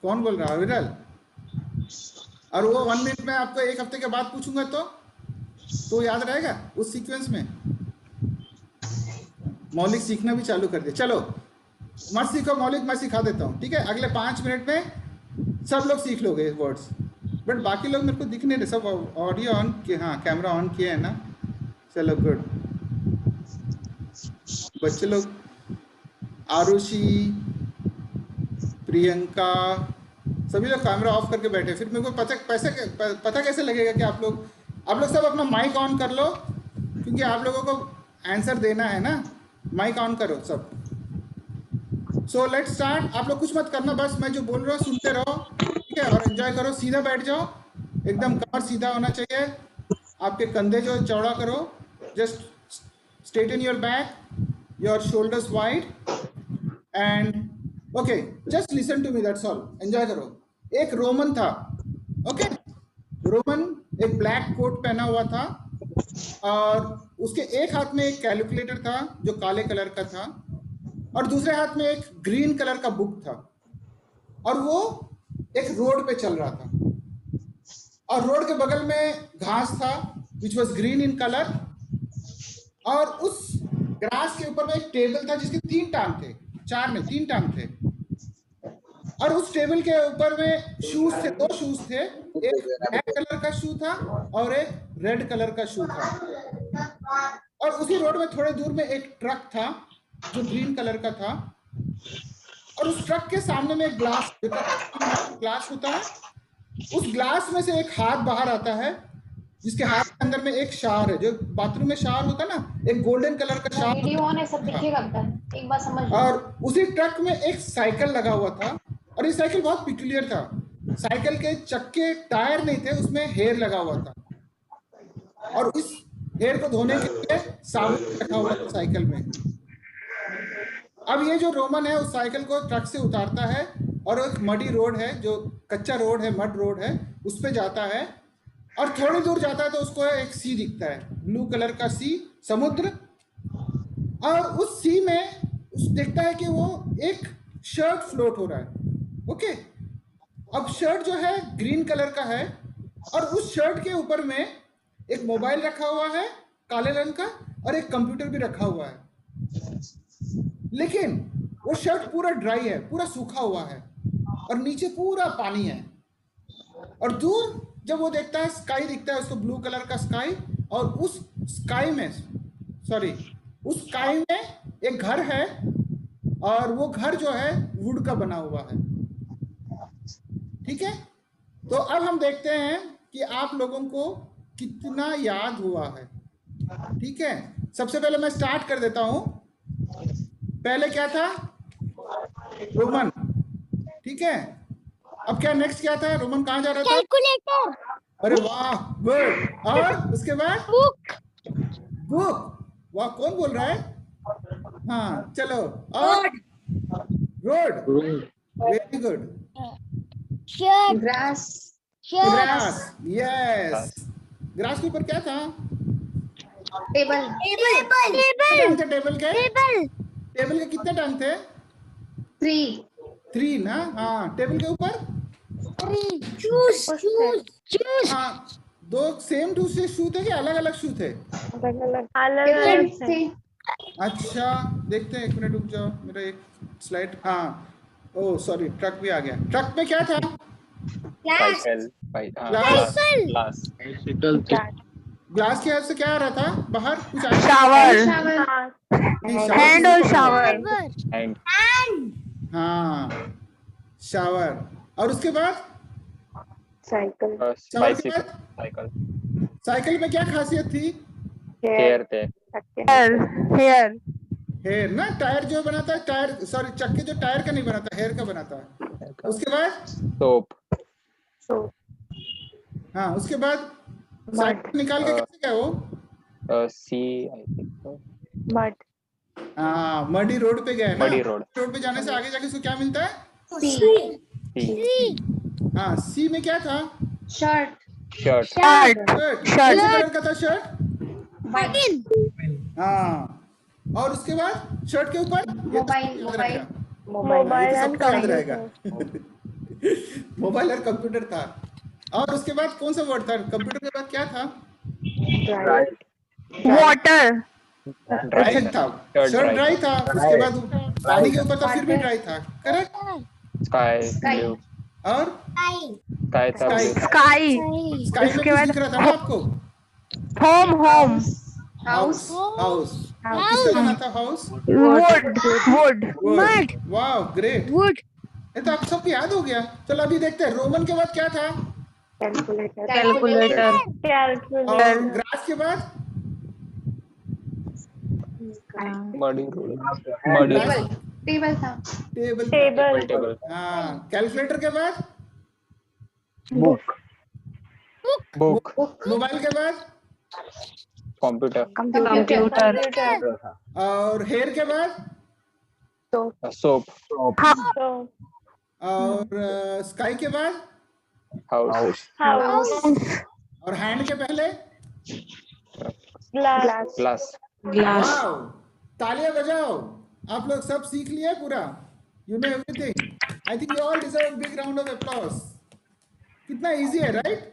कौन बोल रहा है? विरल। और वो 1 मिनट में आपको 1 हफ्ते के बाद पूछूंगा तो याद रहेगा उस सीक्वेंस में? मौलिक सीखना भी चालू कर दे। चलो मत सीखो मौलिक, मैं सिखा देता हूँ। ठीक है, अगले 5 मिनट में सब लोग सीख लोगे वर्ड्स, बट बाकी लोग मेरे को दिख नहीं रहे। सब ऑडियो ऑन किए, हाँ कैमरा ऑन किए है ना? चलो गुड। बच्चे लोग आरुषि, प्रियंका, सभी लोग कैमरा ऑफ करके बैठे। फिर मेरे को पता कैसे लगेगा कि आप लोग सब अपना माइक ऑन कर लो, क्योंकि आप लोगों को आंसर देना है ना। माइक ऑन करो सब। So let's start. आप लोग कुछ मत करना, बस मैं जो बोल रहा हूँ सुनते रहो, ठीक है, और एंजॉय करो। सीधा बैठ जाओ, एकदम कमर सीधा होना चाहिए, आपके कंधे जो चौड़ा करो, just straighten your back, your shoulders wide, and okay, just listen to me, that's all. Enjoy करो। एक रोमन था, ओके, रोमन एक ब्लैक कोट पहना हुआ था, और उसके एक हाथ में एक कैलकुलेटर था जो काले कलर का था, और दूसरे हाथ में एक ग्रीन कलर का बुक था, और वो एक रोड पे चल रहा था। और रोड के बगल में घास था which was green in colour, और उस ग्रास के ऊपर में एक टेबल था जिसके 3 टांग थे, 4 नहीं 3 टांग थे, और उस टेबल के ऊपर में शूज थे, 2 शूज थे, एक ब्लैक कलर का शू था और एक रेड कलर का शू था। और उसी रोड में थोड़े दूर में एक ट्रक था जो ग्रीन कलर का था, और उस ट्रक के सामने में एक ग्लास होता है, उस ग्लास में से एक हाथ बाहर आता है जिसके हाथ के अंदर में एक शावर है, जो बाथरूम में शावर होता है ना, एक गोल्डन कलर का शावर। वीडियो ऑन है, सब दिखेगा अंदर, एक बार समझ लो। और उसी ट्रक में एक साइकिल लगा हुआ था, और ये साइकिल बहुत पिक्यूलियर था। साइकिल के चक्के टायर नहीं थे, उसमें हेयर लगा हुआ था, और उस हेयर को धोने के लिए साबुन रखा हुआ था साइकिल में। अब ये जो रोमन है उस साइकिल को ट्रक से उतारता है, और एक मडी रोड है, जो कच्चा रोड है, मड रोड है, उस पे जाता है, और थोड़ी दूर जाता है तो उसको एक सी दिखता है, ब्लू कलर का सी, समुद्र। और उस सी में उस देखता है कि वो एक शर्ट फ्लोट हो रहा है। ओके, अब शर्ट जो है ग्रीन कलर का है, और उस शर्ट के ऊपर में एक मोबाइल रखा हुआ है काले रंग का, और एक कंप्यूटर भी रखा हुआ है। लेकिन वो शर्ट पूरा ड्राई है, पूरा सूखा हुआ है, और नीचे पूरा पानी है। और दूर जब वो देखता है, स्काई दिखता है उसको, ब्लू कलर का स्काई, और उस स्काई में एक घर है, और वो घर जो है वुड का बना हुआ है। ठीक है, तो अब हम देखते हैं कि आप लोगों को कितना याद हुआ है। ठीक है, सबसे पहले मैं स्टार्ट कर देता हूं। पहले क्या था? रोमन। ठीक है, अब क्या नेक्स्ट क्या था? रोमन कहाँ जा रहा था? कैलकुलेटर। अरे वाह, गुड। और उसके बाद बुक। वाह, कौन बोल रहा है? हाँ, चलो। और road, very good. Shirt. Grass. Grass, yes. Grass के ऊपर क्या था? टेबल। टांग थे टेबल के? टेबल के कितने टांग थे? 3 ना? हाँ, टेबल के ऊपर शूज। हाँ, 2 सेम टू से शू थे कि अलग अलग शू थे? डिफरेंट थे। अच्छा, देखते हैं, 1 मिनट रुक जाओ, मेरा एक स्लाइड। हाँ, ओ सॉरी, ट्रक भी आ गया। ट्रक में क्या था? साइकिल, ग्लास, ग्लास के हाथ से क्या आ रहा था बाहर? कुछ आया? शावर, हैंड और शावर, हैंड, हाँ, शावर। और उसके बाद साइकिल, शावर के बाद साइकिल, साइकिल में क्या खासियत थी? हेयर थे, हेयर ना, टायर जो बनाता है, टायर सॉरी, चक्के जो टायर का नहीं बनाता, हेयर का बनाता है। उसके बाद सोप, हाँ, उसके बाद साइकिल निकाल के कैसे गया वो? सी, आई थिंक, मड, हाँ, मडी रोड पे गया ना। मडी रोड पे जाने से आगे जाके उसको क्या मिलता है? सी, हाँ, सी में क्या था? शर्ट। Shirt, shirt. कौन से कलर का था शर्ट? वाइट। हाँ, और उसके बाद शर्ट के ऊपर मोबाइल सबका याद रहेगा। मोबाइल और कंप्यूटर था। और उसके बाद कौन सा वर्ड था? कंप्यूटर के बाद क्या था? वाटर, ड्राई था। शर्ट ड्राई था। उसके बाद पानी के ऊपर था, फिर भी ड्राई था। करेक्ट। स्काई, ब्लू, और स्काई था, स्काई, स्काई में कुछ दिख रहा था ना आपको? Home, house. किससे बना था हाउस? वुड, वाह, ग्रेट। ये तो आप सबको याद हो गया। चलो अभी देखते हैं, रोमन के बाद क्या था? कैलकुलेटर, और ग्रास के बाद? मडी रोड, टेबल था। टेबल, हाँ, कैलकुलेटर के बाद? बुक, मोबाइल के बाद? कंप्यूटर, और हेयर के बाद? सोप, और स्काई के बाद? हाउस, और हैंड के पहले? ग्लास, वाओ, तालियां बजाओ। आप लोग सब सीख लिया पूरा? You know everything. I think you all deserve big round of applause. कितना इजी है, राइट?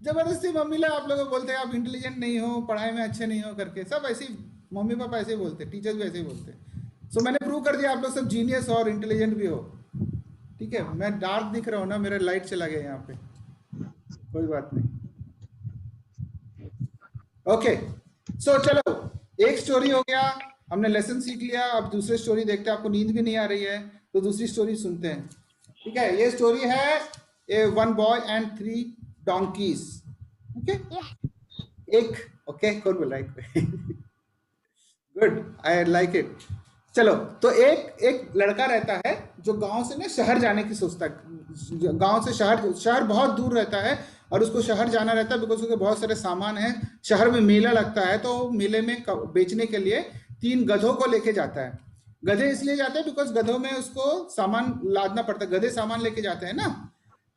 जबरदस्ती मम्मी लोग आप लोगों को बोलते हैं आप इंटेलिजेंट नहीं हो, पढ़ाई में अच्छे नहीं हो करके, सब ऐसे ही मम्मी पापा ऐसे ही बोलते, टीचर्स भी ऐसे ही बोलते। सो मैंने प्रूव कर दिया आप लोग सब जीनियस और इंटेलिजेंट भी हो। ठीक है, मैं डार्क दिख रहा हूँ ना, मेरा लाइट चला गया यहाँ पे, कोई बात नहीं। ओके सो चलो, एक स्टोरी हो गया, हमने लेसन सीख लिया। अब दूसरी स्टोरी देखते हैं। आपको नींद भी नहीं आ रही है तो दूसरी स्टोरी सुनते हैं। ठीक है, ये स्टोरी है one boy and 3 donkeys। Okay एक ओके कौन बोल रहा है? Good, I like it. चलो, तो एक लड़का रहता है जो गांव से ना शहर जाने की सोचता है। गांव से शहर बहुत दूर रहता है और उसको शहर जाना रहता है बिकॉज उसके बहुत सारे सामान है। शहर में मेला लगता है तो मेले में बेचने के लिए 3 गधों को लेके जाता है। गधे इसलिए जाते हैं बिकॉज गधों में उसको सामान लादना पड़ता है, गधे सामान लेके जाते हैं ना,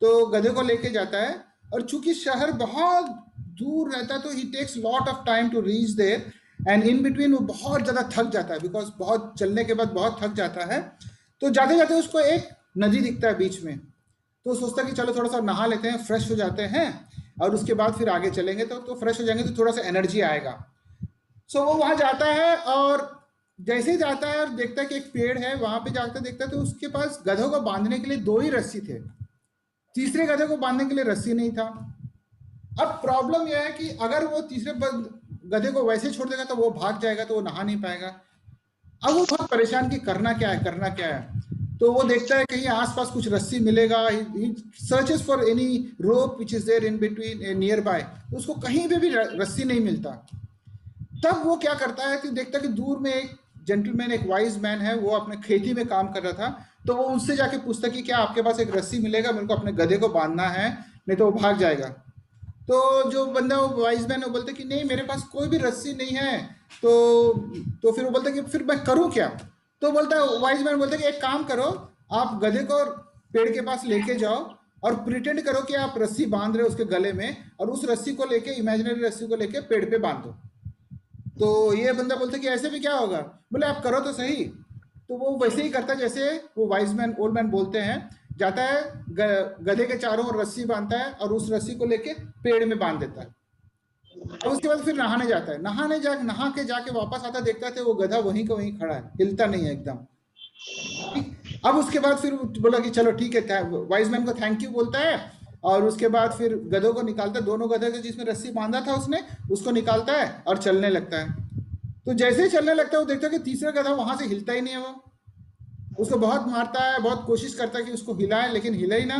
तो गधे को लेके जाता है। और चूंकि शहर बहुत दूर रहता है तो he takes lot of time to reach there and in between वो बहुत ज़्यादा थक जाता है बिकॉज बहुत चलने के बाद बहुत थक जाता है। तो जाते जाते उसको एक नदी दिखता है बीच में, तो सोचता है कि चलो थोड़ा सा नहा लेते हैं, फ्रेश हो जाते हैं और उसके बाद फिर आगे चलेंगे तो फ्रेश हो जाएंगे तो थोड़ा सा एनर्जी आएगा। सो वो वहाँ जाता है और जैसे ही जाता है और देखता है कि एक पेड़ है, वहाँ पे जाकर देखता है तो उसके पास गधों को बांधने के लिए 2 ही रस्सी थे, तीसरे गधे को बांधने के लिए रस्सी नहीं था। अब प्रॉब्लम यह है कि अगर वो तीसरे गधे को वैसे छोड़ देगा तो वो भाग जाएगा, तो वो नहा नहीं पाएगा। अब वो बहुत परेशान कि करना क्या है। तो वो देखता है कहीं आसपास कुछ रस्सी मिलेगा। He searches for any rope which is there in between nearby. उसको कहीं पे भी रस्सी नहीं मिलता। तब वो क्या करता है कि देखता है कि दूर में एक जेंटलमैन, एक वाइज मैन है, वो अपने खेती में काम कर रहा था। तो वो उससे जाके पूछता कि क्या आपके पास एक रस्सी मिलेगा, मेरे को अपने गधे को बांधना है, नहीं तो वो भाग जाएगा। तो जो बंदा वो वाइज मैन है वो बोलते कि नहीं मेरे पास कोई भी रस्सी नहीं है। तो फिर वो बोलता कि फिर मैं करूं क्या? तो बोलता है वाइज मैन बोलता कि एक काम करो, आप गधे को पेड़ के पास लेके जाओ और प्रिटेंड करो कि आप रस्सी बांध रहे हो उसके गले में, और उस रस्सी को लेके, इमेजिनरी रस्सी को लेके पेड़ पे बांध दो। तो ये बंदा बोलता कि ऐसे भी क्या होगा? बोले आप करो तो सही। तो वो वैसे ही करता है जैसे वो वाइज मैन, ओल्ड मैन बोलते हैं। जाता है, गधे के चारों ओर रस्सी बांधता है और उस रस्सी को लेके पेड़ में बांध देता है। और उसके बाद फिर नहाने जाता है। नहा के जाके वापस आता, देखता है वो गधा वहीं का वहीं खड़ा है, हिलता नहीं है एकदम। अब उसके बाद फिर बोला कि चलो ठीक है, वाइज मैन को थैंक यू बोलता है और उसके बाद फिर गधों को निकालता है, दोनों गधे को जिसमें रस्सी बांधा था उसने, उसको निकालता है और चलने लगता है। तो जैसे ही चलने लगता है वो देखता है कि तीसरा गधा वहां से हिलता ही नहीं है। वो उसको बहुत मारता है, बहुत कोशिश करता है कि उसको हिलाए, लेकिन हिला ही ना।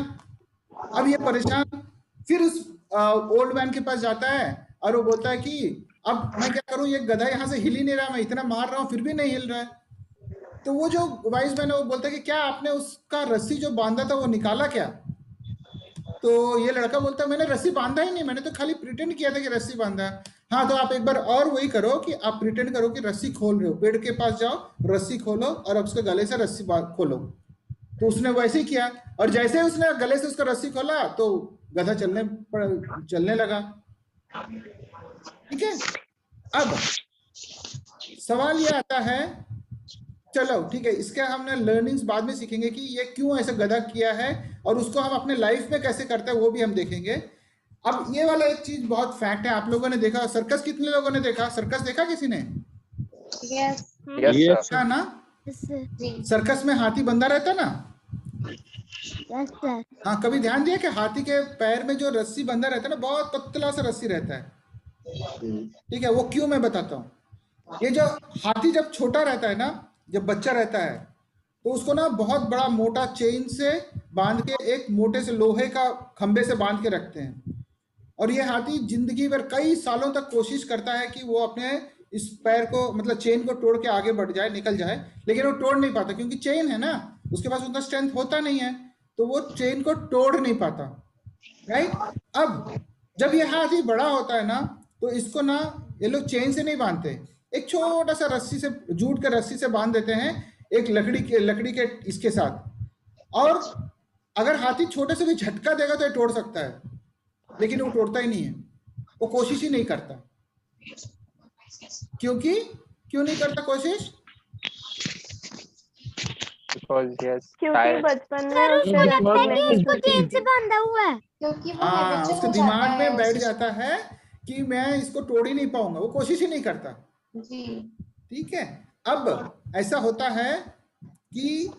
अब ये परेशान फिर उस ओल्ड मैन के पास जाता है और वो बोलता है कि अब मैं क्या करूं, ये गधा यहाँ से हिल ही नहीं रहा, मैं इतना मार रहा हूँ फिर भी नहीं हिल रहा है। तो वो जो वाइज मैन है वो बोलता है कि क्या आपने उसका रस्सी जो बांधा था वो निकाला क्या? तो ये लड़का बोलता है मैंने रस्सी बांधा ही नहीं, मैंने तो खाली प्रिटेंड किया था कि रस्सी बांधा। हाँ, तो आप एक बार और वही करो कि आप प्रिटेंड करो कि रस्सी खोल रहे हो, पेड़ के पास जाओ, रस्सी खोलो और अब उसके गले से रस्सी खोलो। तो उसने वैसे ही किया और जैसे ही उसने गले से उसका रस्सी खोला तो गधा चलने लगा। ठीक है, अब सवाल ये आता है, चलो ठीक है, इसके हमने लर्निंग्स बाद में सीखेंगे कि ये क्यों ऐसा गधा किया है और उसको हम अपने लाइफ में कैसे करते हैं वो भी हम देखेंगे। अब ये वाला एक चीज बहुत फैक्ट है, आप लोगों ने देखा सर्कस? कितने लोगों ने देखा सर्कस? देखा किसी ने? Yes. Yes, sir. ना, सर्कस में हाथी बंधा रहता ना। हाँ, कभी ध्यान दिया कि हाथी के पैर में जो रस्सी बंधा रहता है ना, बहुत पतला सा रस्सी रहता है। ठीक है, वो क्यों मैं बताता हूँ। ये जो हाथी जब छोटा रहता है ना, जब बच्चा रहता है तो उसको ना बहुत बड़ा मोटा चेन से बांध के, एक मोटे से लोहे का खंबे से बांध के रखते हैं। और ये हाथी जिंदगी भर कई सालों तक कोशिश करता है कि वो अपने इस पैर को, मतलब चेन को तोड़ के आगे बढ़ जाए, निकल जाए, लेकिन वो तोड़ नहीं पाता क्योंकि चेन है ना, उसके पास उतना स्ट्रेंथ होता नहीं है, तो वो चेन को तोड़ नहीं पाता। राइट? अब जब ये हाथी बड़ा होता है ना तो इसको ना ये लोग चेन से नहीं बांधते, एक छोटा सा रस्सी से, जूट के रस्सी से बांध देते हैं, एक लकड़ी के इसके साथ। और अगर हाथी छोटे से भी झटका देगा तो ये तोड़ सकता है, लेकिन वो तोड़ता ही नहीं है, वो कोशिश ही नहीं करता। क्यों नहीं करता कोशिश? because he has क्योंकि tired. बचपन में सर उसे उसको जब लगता है तक कि नहीं इसको जेल से बांधा हुआ है। क्योंकि वो हाँ, habitual उसके हो दिमाग जाता में है बैठ उस जाता है कि मैं इसको तोड़ ही नहीं पाऊंगा, वो कोशिश ही नहीं करता। जी ठीक है। अब ऐसा होता है कि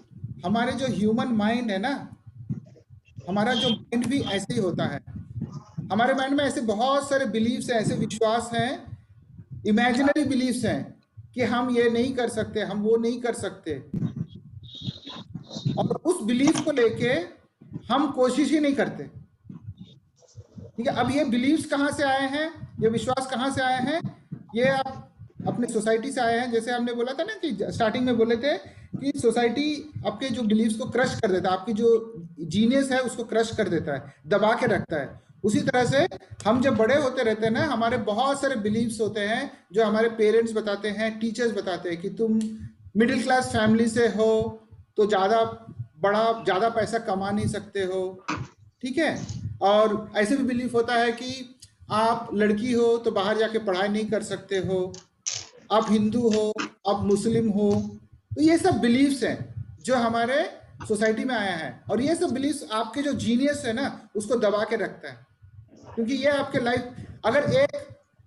हमारे जो ह्यूमन माइंड है ना, हमारा जो माइंड भी ऐसे ही होता है। हमारे माइंड में ऐसे बहुत सारे बिलीव्स हैं, ऐसे विश्वास हैं, इमेजिनरी बिलीव्स हैं कि हम ये नहीं कर सकते, हम वो नहीं कर सकते, और उस बिलीफ को लेके हम कोशिश ही नहीं करते। ठीक है। अब ये बिलीव्स कहाँ से आए हैं, ये विश्वास कहाँ से आए हैं? ये आप अपने सोसाइटी से आए हैं। जैसे हमने बोला था ना कि स्टार्टिंग में बोले थे कि सोसाइटी आपके जो बिलीव्स को क्रश कर देता है, आपकी जो जीनियस है उसको क्रश कर देता है, दबा के रखता है। उसी तरह से हम जब बड़े होते रहते हैं ना, हमारे बहुत सारे बिलीव्स होते हैं जो हमारे पेरेंट्स बताते हैं, टीचर्स बताते हैं कि तुम मिडिल क्लास फैमिली से हो तो ज़्यादा पैसा कमा नहीं सकते हो। ठीक है। और ऐसे भी बिलीफ होता है कि आप लड़की हो तो बाहर जाके पढ़ाई नहीं कर सकते हो, आप हिंदू हो, आप मुस्लिम हो। तो ये सब बिलीफ्स हैं जो हमारे सोसाइटी में आया है, और ये सब बिलीफ्स आपके जो जीनियस है ना उसको दबा के रखता है। क्योंकि ये आपके लाइफ, अगर एक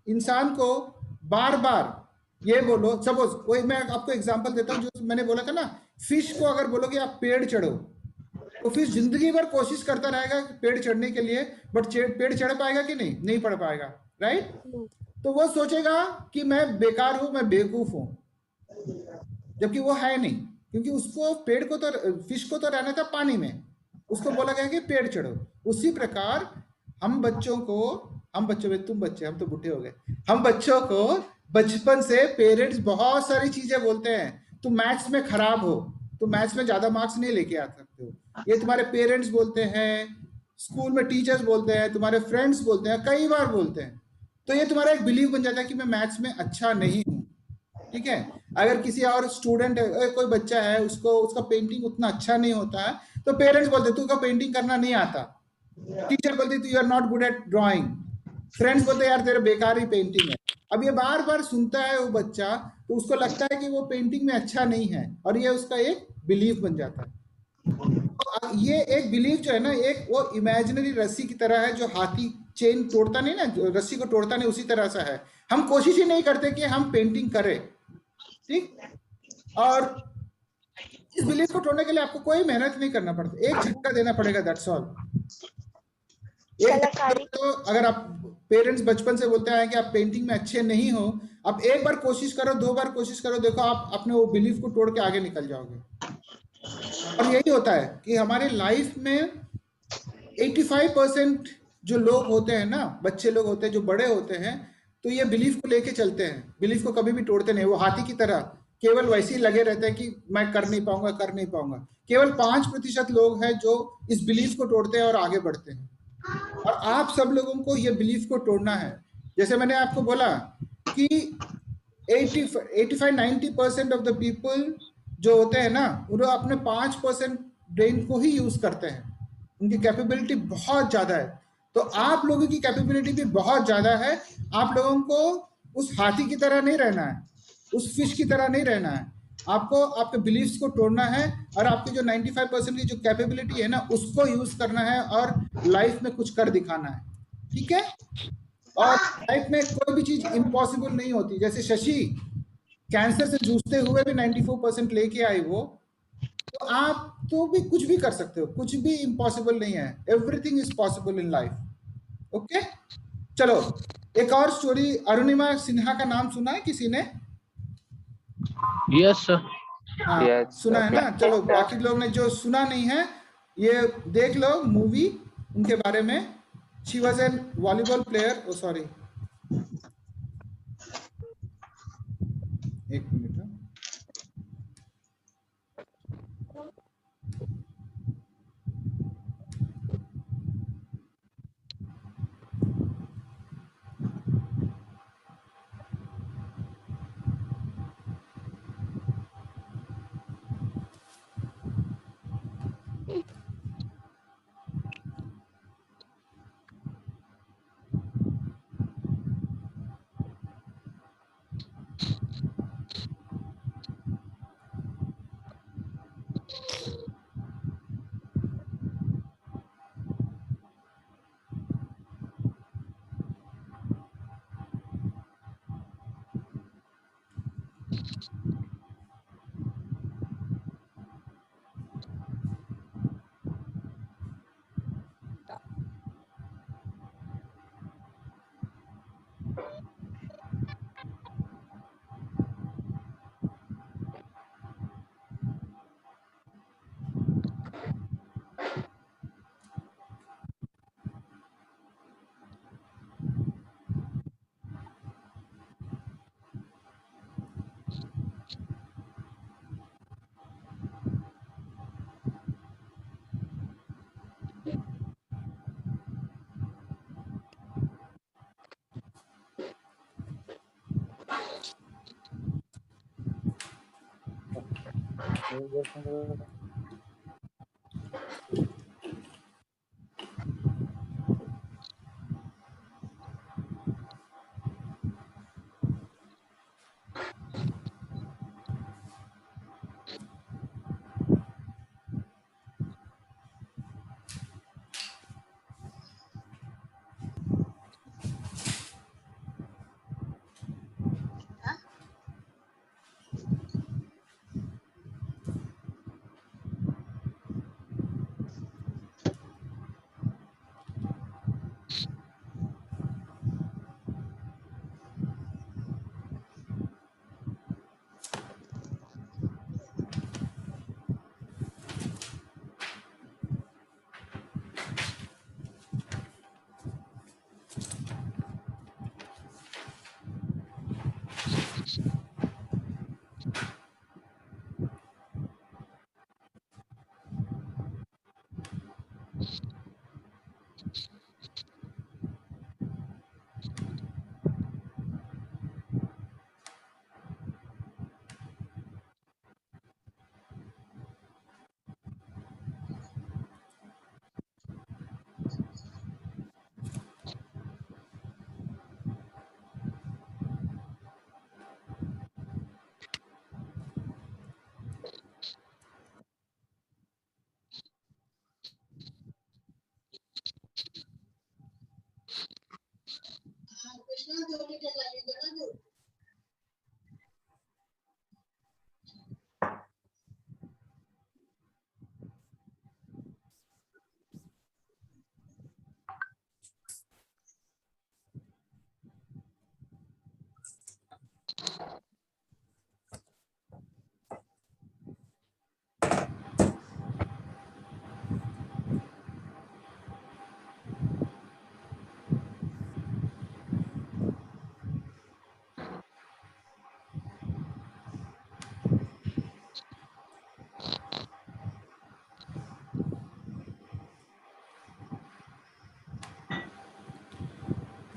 इंसान को बार बार ये बोलो, सपोज वही मैं आपको एग्जांपल देता हूँ, जो मैंने बोला था ना, फिश को अगर बोलो कि आप पेड़ चढ़ो, तो फिश जिंदगी भर कोशिश करता रहेगा पेड़ चढ़ने के लिए, बट पेड़ चढ़ पाएगा कि नहीं? नहीं पढ़ पाएगा, राइट? तो वो सोचेगा कि मैं बेकार हूं, मैं बेवकूफ हूं, जबकि वो है नहीं। क्योंकि उसको पेड़ को तो, फिश को तो रहना था पानी में, उसको बोला गया कि पेड़ चढ़ो। उसी प्रकार हम बच्चों में, तुम बच्चे, हम तो बूढ़े हो गए, हम बच्चों को बचपन से पेरेंट्स बहुत सारी चीजें बोलते हैं। तुम मैथ्स में खराब हो, तुम मैथ्स में ज्यादा मार्क्स नहीं लेके आ सकते हो, ये तुम्हारे पेरेंट्स बोलते हैं, स्कूल में टीचर्स बोलते हैं, तुम्हारे फ्रेंड्स बोलते हैं, कई बार बोलते हैं। तो ये तुम्हारा एक बिलीव बन जाता है कि मैं मैथ्स में अच्छा नहीं हूँ। ठीक है। अगर किसी और स्टूडेंट है, कोई बच्चा है, उसका पेंटिंग उतना अच्छा नहीं होता है, तो पेरेंट्स बोलते तू का पेंटिंग करना नहीं आता, टीचर बोलती तू you are not good at drawing, friends बोलते यार तेरे बेकार ही पेंटिंग है। अब ये बार बार सुनता है वो बच्चा, तो उसको लगता है कि वो पेंटिंग में अच्छा नहीं है, और ये उसका एक बिलीफ बन जाता है। तो ये एक बिलीफ जो है ना, एक वो इमेजिनरी रस्सी की तरह है, जो हाथी चेन तोड़ता नहीं ना, जो रस्सी को तोड़ता नहीं, उसी तरह सा है। हम कोशिश ही नहीं करते कि हम पेंटिंग करें। ठीक। और इस बिलीफ को तोड़ने के लिए आपको कोई मेहनत नहीं करना पड़ता, एक झटका देना पड़ेगा, दैट्स ऑल। तो अगर आप पेरेंट्स बचपन से बोलते हैं कि आप पेंटिंग में अच्छे नहीं हो, आप एक बार कोशिश करो, 2 बार कोशिश करो, देखो आप अपने वो बिलीफ को तोड़ के आगे निकल जाओगे। और यही होता है कि हमारे लाइफ में 85% जो लोग होते हैं ना, बच्चे लोग होते हैं जो बड़े होते हैं, तो ये बिलीफ को लेके चलते हैं, बिलीफ को कभी भी तोड़ते नहीं। वो हाथी की तरह केवल वैसे ही लगे रहते हैं कि मैं कर नहीं पाऊंगा। केवल 5% लोग हैं जो इस बिलीफ को तोड़ते हैं और आगे बढ़ते हैं। और आप सब लोगों को ये बिलीफ को तोड़ना है। जैसे मैंने आपको बोला कि 85-90% ऑफ द पीपल जो होते हैं ना, वो अपने 5% ब्रेन को ही यूज करते हैं, उनकी कैपेबिलिटी बहुत ज्यादा है। तो आप लोगों की कैपेबिलिटी भी बहुत ज्यादा है। आप लोगों को उस हाथी की तरह नहीं रहना है, उस फिश की तरह नहीं रहना है। आपको आपके बिलीफ्स को तोड़ना है, और आपकी जो 95% की जो कैपेबिलिटी है ना, उसको यूज करना है, और लाइफ में कुछ कर दिखाना है। ठीक है। और लाइफ में कोई भी चीज इम्पॉसिबल नहीं होती। जैसे शशि कैंसर से जूझते हुए भी 94% लेके आई वो, तो आप तो भी कुछ भी कर सकते हो, कुछ भी इम्पॉसिबल नहीं है। Everything is possible in life. Okay. चलो एक और स्टोरी, अरुणिमा सिन्हा का नाम सुना है किसी ने? Yes sir. हाँ Yes, सुना है ना। चलो बाकी लोग ने जो सुना नहीं है, ये देख लो मूवी उनके बारे में। She was an volleyball player. Oh sorry, एक मिनट।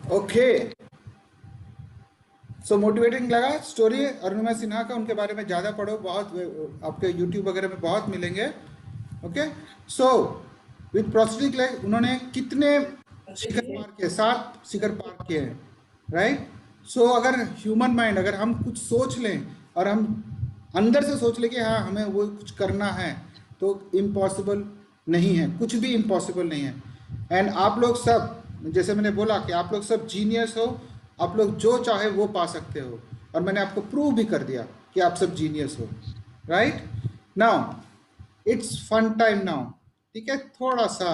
ओके, सो मोटिवेटिंग लगा स्टोरी अरुणिमा सिन्हा का, उनके बारे में ज़्यादा पढ़ो, बहुत आपके यूट्यूब वगैरह में बहुत मिलेंगे। Okay, so with prosthetic leg उन्होंने कितने शिखर पार किए? 7 शिखर पार किए हैं, राइट। सो अगर ह्यूमन माइंड, अगर हम कुछ सोच लें और हम अंदर से सोच लें कि हाँ हमें वो कुछ करना है, तो इम्पॉसिबल नहीं है, कुछ भी इम्पॉसिबल नहीं है। एंड आप लोग सब, जैसे मैंने बोला कि आप लोग सब जीनियस हो, आप लोग जो चाहे वो पा सकते हो, और मैंने आपको प्रूव भी कर दिया कि आप सब जीनियस हो, right. Now it's fun time now, ठीक है, थोड़ा सा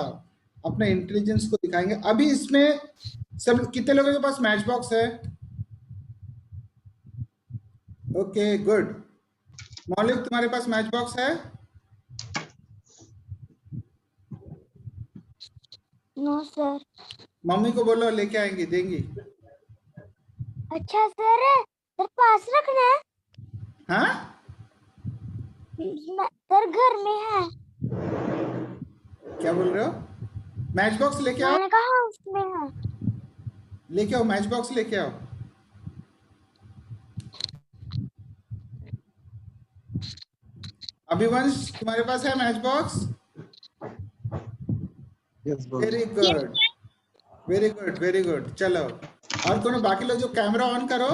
अपने इंटेलिजेंस को दिखाएंगे। अभी इसमें सब कितने लोगों के पास मैच बॉक्स है? Okay good. मौलिक, तुम्हारे पास मैच बॉक्स है? No sir. मम्मी को बोलो लेके आएंगी, देंगी। अच्छा सर, सर पास रखना है। हाँ सर घर में है। क्या बोल रहे हो? मैच बॉक्स लेके आओ। मैंने कहा उसमें है। लेके आओ, मैच बॉक्स लेके आओ। अभिवंश, तुम्हारे पास है match box? Very good, very good, very good. चलो, और कोनो बाकी लोग जो कैमरा ऑन करो।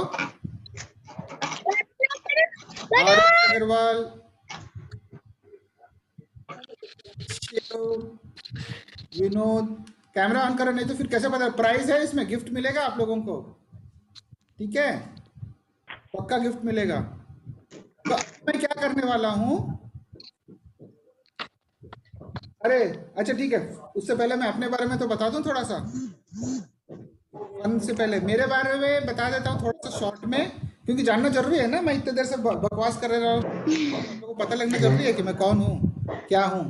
अग्रवाल, विनोद, कैमरा ऑन करो, नहीं तो फिर कैसे पता? प्राइज है इसमें, गिफ्ट मिलेगा आप लोगों को, ठीक है, पक्का गिफ्ट मिलेगा। तो मैं क्या करने वाला हूं? अरे अच्छा ठीक है, उससे पहले मैं अपने बारे में तो बता दूं थोड़ा सा। से पहले मेरे बारे में बता देता हूँ थोड़ा सा शॉर्ट में, क्योंकि जानना जरूरी है ना। मैं इतने देर से बकवास कर रहा हूँ, आप लोगों को पता लगना जरूरी है कि मैं कौन हूँ, क्या हूँ।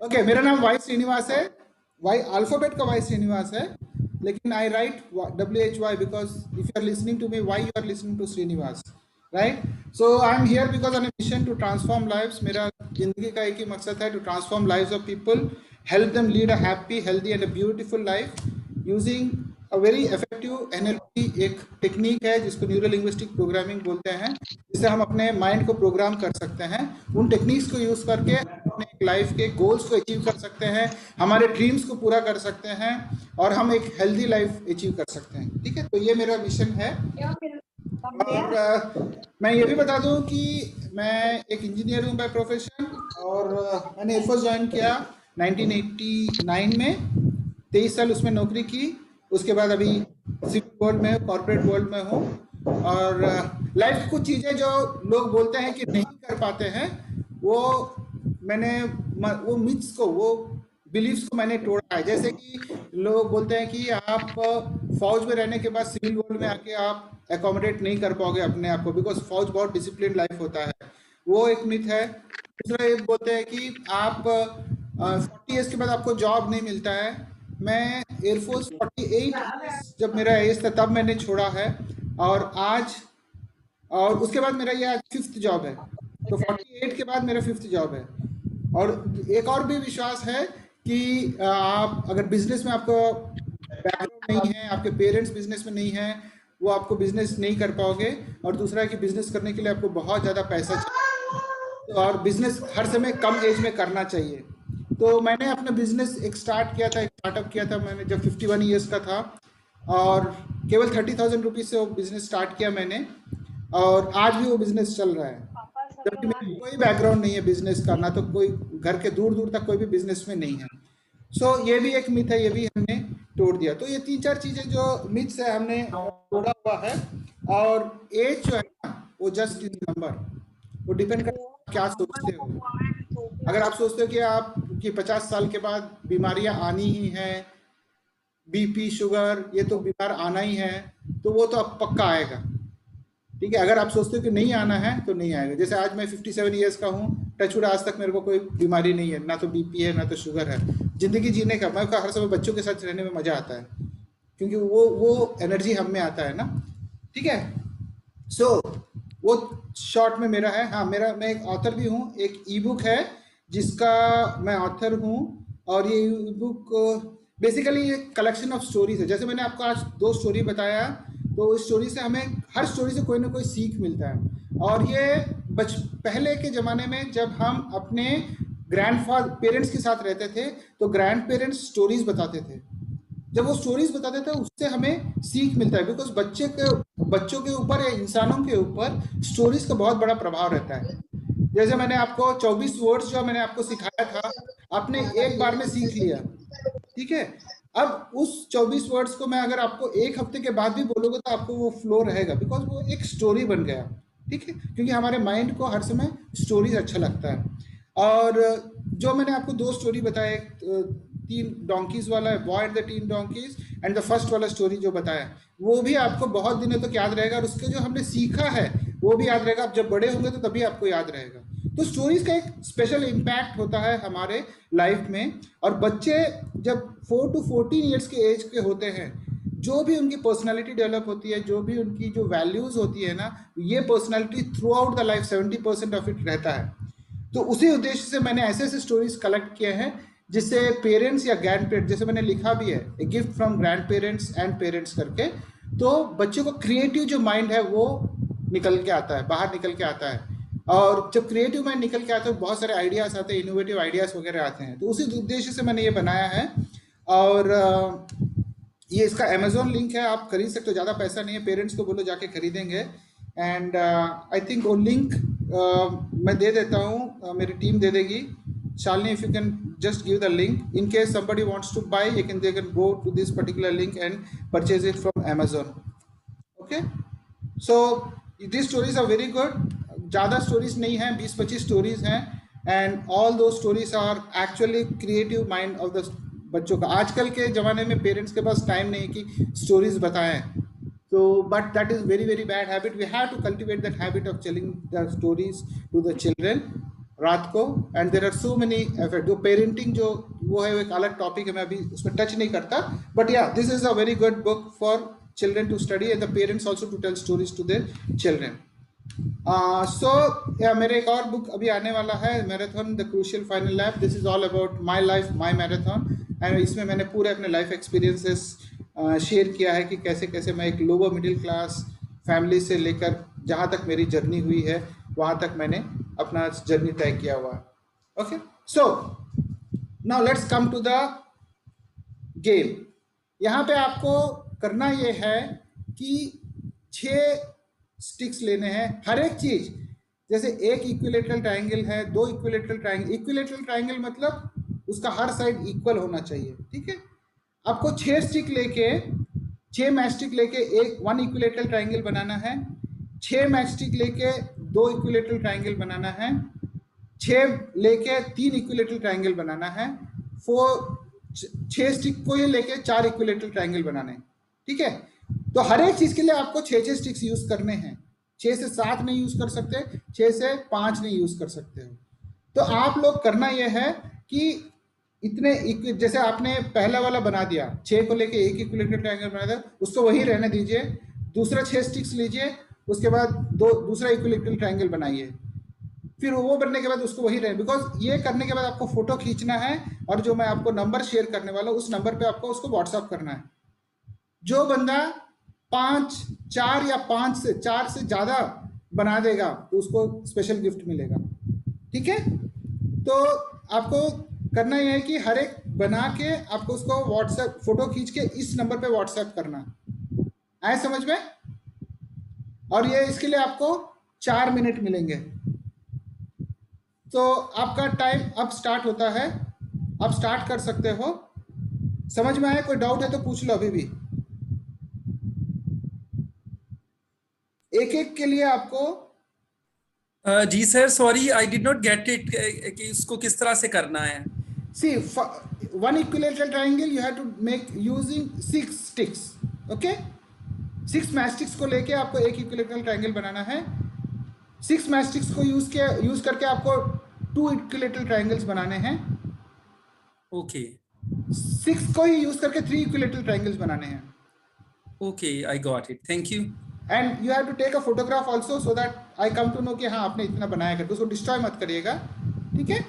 ओके, मेरा नाम वाई श्रीनिवास है। वाई अल्फाबेट का वाई श्रीनिवास है, लेकिन I write WHY because if you are listening to me, Y you are listening to Srinivas, right. So I am here because on a mission to transform lives. मेरा जिंदगी का एक ही मकसद है, to transform lives of people, help them lead a happy, healthy and a beautiful life using very effective NLP एक टेक्निक है जिसको न्यूरो लिंग्विस्टिक प्रोग्रामिंग बोलते हैं, जिससे हम अपने माइंड को प्रोग्राम कर सकते हैं। उन टेक्निक्स को यूज करके अपने लाइफ के गोल्स को अचीव कर सकते हैं, हमारे ड्रीम्स को पूरा कर सकते हैं और हम एक हेल्दी लाइफ अचीव कर सकते हैं। ठीक है, तो ये मेरा मिशन है। और मैं ये भी बता दूं कि मैं एक इंजीनियर हूं बाय प्रोफेशन और मैंने एयरफोर्स ज्वाइन किया 1989 में, 23 साल उसमें नौकरी की। उसके बाद अभी सिविल वर्ल्ड में, कॉर्पोरेट वर्ल्ड में हूँ। और लाइफ की कुछ चीज़ें जो लोग बोलते हैं कि नहीं कर पाते हैं, वो मिथ्स को, वो बिलीव्स को मैंने तोड़ा है। जैसे कि लोग बोलते हैं कि आप फौज में रहने के बाद सिविल वर्ल्ड में आके आप एकोमोडेट नहीं कर पाओगे अपने आप को, बिकॉज फौज बहुत डिसिप्लिन लाइफ होता है, वो एक मिथ है। दूसरा ये बोलते हैं कि आप 40 ईयर्स के बाद आपको जॉब नहीं मिलता है। मैं एयरफोर्स 48 जब मेरा एज था तब मैंने छोड़ा है, और उसके बाद मेरा ये आज 5th जॉब है। तो 48 के बाद मेरा 5th जॉब है। और एक और भी विश्वास है कि आप अगर बिजनेस में आपको बैकग्राउंड नहीं है, आपके पेरेंट्स बिजनेस में नहीं है, वो आपको बिजनेस नहीं कर पाओगे। और दूसरा है कि बिजनेस करने के लिए आपको बहुत ज़्यादा पैसा चाहिए, और बिजनेस हर समय कम एज में करना चाहिए। तो मैंने अपना बिजनेस एक स्टार्टअप किया था मैंने जब 51 ईयर्स का था, और केवल 30,000 रुपीज़ से वो बिजनेस स्टार्ट किया मैंने, और आज भी वो बिजनेस चल रहा है। जबकि मेरा कोई बैकग्राउंड नहीं है बिजनेस का, ना तो कोई घर के दूर दूर तक कोई भी बिजनेस में नहीं है। सो ये भी एक मिथ है, ये भी हमने तोड़ दिया। तो ये 3-4 चीज़ें जो मिथ्स है हमने तोड़ा हुआ है। और एज जो है ना, वो जस्ट इज नंबर, वो डिपेंड करता है क्या सोचते हो। अगर आप सोचते हो कि 50 साल के बाद बीमारियां आनी ही हैं, बीपी, शुगर, ये तो बीमार आना ही है, तो वो तो अब पक्का आएगा। ठीक है, अगर आप सोचते हो कि नहीं आना है तो नहीं आएगा। जैसे आज मैं 57 ईयर्स का हूँ, टचवुड आज तक मेरे को कोई बीमारी नहीं है, ना तो बीपी है ना तो शुगर है। जिंदगी जीने का मैं हर समय बच्चों के साथ रहने में मज़ा आता है, क्योंकि वो एनर्जी हम में आता है ना। ठीक है, सो वो शॉर्ट में मेरा है। हाँ, मैं एक ऑथर भी हूँ। एक ई बुक है जिसका मैं ऑथर हूँ, और ये ई बुक बेसिकली एक कलेक्शन ऑफ स्टोरीज है। जैसे मैंने आपको आज 2 स्टोरी बताया, तो इस स्टोरी से हमें, हर स्टोरी से कोई ना कोई सीख मिलता है। और ये पहले के ज़माने में जब हम अपने पेरेंट्स के साथ रहते थे, तो ग्रैंड पेरेंट्स स्टोरीज बताते थे। जब वो स्टोरीज बताते थे उससे हमें सीख मिलता है, बिकॉज बच्चों के ऊपर या इंसानों के ऊपर स्टोरीज का बहुत बड़ा प्रभाव रहता है। जैसे मैंने आपको 24 वर्ड्स जो मैंने आपको सिखाया था, आपने एक बार में सीख लिया। ठीक है, अब उस 24 वर्ड्स को मैं अगर आपको 1 हफ्ते के बाद भी बोलोगे तो आपको वो फ्लो रहेगा, बिकॉज वो एक स्टोरी बन गया। ठीक है, क्योंकि हमारे माइंड को हर समय स्टोरीज अच्छा लगता है। और जो मैंने आपको 2 स्टोरी बताए, 3 डोंकीज वाला है, boy and the 3 donkey's, and the first वाला स्टोरी जो बताया, वो भी आपको बहुत दिनों तक याद रहेगा। और उसके जो हमने सीखा है वो भी याद रहेगा। आप जब बड़े होंगे तो तभी आपको याद रहेगा। तो स्टोरीज का एक स्पेशल इम्पैक्ट होता है हमारे लाइफ में। और बच्चे जब 4 to 14 ईयर्स के एज के होते हैं, जो भी उनकी पर्सनालिटी डेवलप होती है, जो भी उनकी जो वैल्यूज होती है ना, ये personality through out the life 70% of it रहता है। तो उसी उद्देश्य से मैंने ऐसे स्टोरीज कलेक्ट किए हैं जिससे पेरेंट्स या ग्रैंड पेरेंट्स, जैसे मैंने लिखा भी है, a gift from grand parents and parents करके, तो बच्चों को क्रिएटिव जो माइंड है वो निकल के आता है, बाहर निकल के आता है। और जब क्रिएटिव माइंड निकल के आता है, बहुत सारे आइडियाज आते हैं, इनोवेटिव आइडियाज वगैरह आते हैं। तो उसी उद्देश्य से मैंने ये बनाया है। और ये इसका अमेजोन लिंक है, आप खरीद सकते हो, ज़्यादा पैसा नहीं है। पेरेंट्स को बोलो जाके खरीदेंगे। एंड आई थिंक वो लिंक मैं दे देता हूँ, मेरी टीम दे देगी। Shalini, if you can just give the link in case somebody wants to buy, they can go to this particular link and purchase it from Amazon. Okay, so these stories are very good. ज़्यादा stories नहीं हैं, 20-25 stories हैं, and all those stories are actually creative mind of the बच्चों का। आजकल के ज़माने में पेरेंट्स के पास टाइम नहीं है कि stories बताएं, so but that is very very bad habit. We have to cultivate that habit of telling the stories to the children रात को। And there are so many effect. जो पेरेंटिंग जो वो है, वो एक अलग टॉपिक है, मैं अभी उसमें टच नहीं करता। But yeah, this is a very good book for children to study and the parents also to tell stories to their children. So yeah मेरे एक और बुक अभी आने वाला है, marathon the crucial final lap. This is all about my life, my marathon. And इसमें मैंने पूरे अपने लाइफ एक्सपीरियंसेस शेयर किया है कि कैसे कैसे मैं एक लोअर मिडिल क्लास फैमिली से लेकर जहाँ तक मेरी जर्नी हुई है वहाँ तक मैंने अपना जर्नी तय किया हुआ है. Okay, so now let's come to the game. यहाँ पे आपको करना ये है कि 6 स्टिक्स लेने हैं. हर एक चीज, जैसे एक इक्विलेटरल ट्रायंगल है, 2 इक्विलेटरल ट्रायंगल. इक्विलेटरल ट्रायंगल मतलब उसका हर साइड इक्वल होना चाहिए. ठीक है, आपको 6 स्टिक लेके 6 मैच स्टिक लेके 1 इक्विलेटरल ट्रायंगल बनाना है. 6 मैच स्टिक लेके 2 इक्विलेटरल ट्रायंगल बनाना है. 6 लेके 3 इक्विलेटरल ट्रायंगल बनाना है. 6 स्टिक को ये लेके 4 इक्विलेटरल ट्रायंगल बनाने हैं. ठीक है, तो हर एक चीज के लिए आपको 6 स्टिक्स यूज करने हैं. 6 से 7 नहीं यूज कर सकते, 6 से 5 नहीं यूज कर सकते हो. तो आप लोग करना यह है कि इतने जैसे आपने पहला वाला बना दिया, 6 को लेके 1 इक्विलेटरल ट्रायंगल बना दिया, उसको वहीं रहने दीजिए. दूसरा 6 स्टिक्स लीजिए, उसके बाद दूसरा इक्विलेटरल ट्रायंगल बनाइए. फिर वो बनने के बाद उसको वही रहे, बिकॉज ये करने के बाद आपको फोटो खींचना है और जो मैं आपको नंबर शेयर करने वाला हूँ उस नंबर पे आपको उसको व्हाट्सअप करना है. जो बंदा 4 या 4 से ज्यादा बना देगा तो उसको स्पेशल गिफ्ट मिलेगा. ठीक है, तो आपको करना यह है कि हर एक बना के आपको उसको व्हाट्सएप फोटो खींच के इस नंबर पे व्हाट्सएप करना. आए समझ में? और ये इसके लिए आपको 4 मिनट मिलेंगे. तो आपका टाइम अब स्टार्ट होता है, आप स्टार्ट कर सकते हो. समझ में आया? कोई डाउट है तो पूछ लो अभी भी. एक एक के लिए आपको जी sir, sorry I did not get it कि इसको किस तरह से करना है. See 1 equilateral triangle you have to make using 6 sticks. Okay, 6 match sticks को लेके आपको एक इक्विलेटरल ट्रायंगल बनाना है. 6 मैच स्टिक्स को यूज करके आपको 2 इक्विलेटरल ट्रायंगल्स बनाने हैं. ओके 6 को ही यूज करके 3 इक्विलेटरल ट्रायंगल्स बनाने हैं. Okay, I got it, thank you. And you have to take a photograph also so that I come to know कि हाँ आपने इतना बनाया करके. उसको डिस्ट्रॉय मत करिएगा. ठीक है,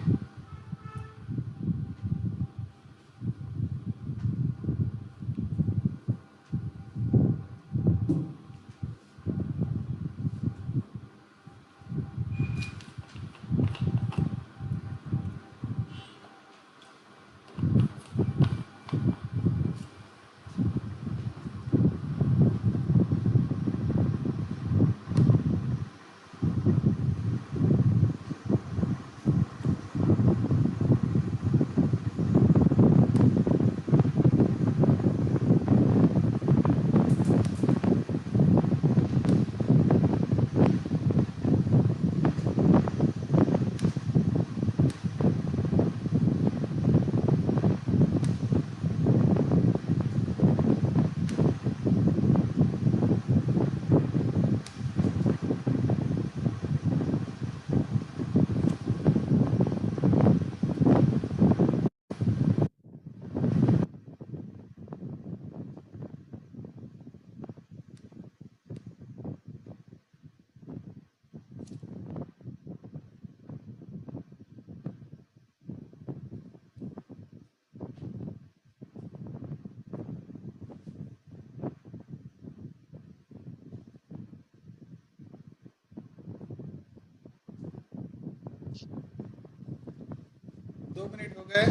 मिनट हो गए.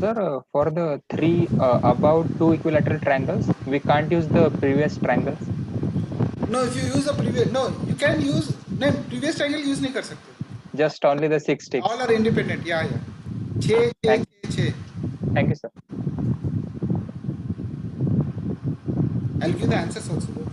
Sir, for the 3 about 2 equilateral triangles, we can't use the previous triangles. No, if you use a previous, no, you can use. नहीं, previous triangle use नहीं कर सकते. Just only the 6 sticks. All are independent. Yeah. 6. Thank you, sir. I'll give the answers also.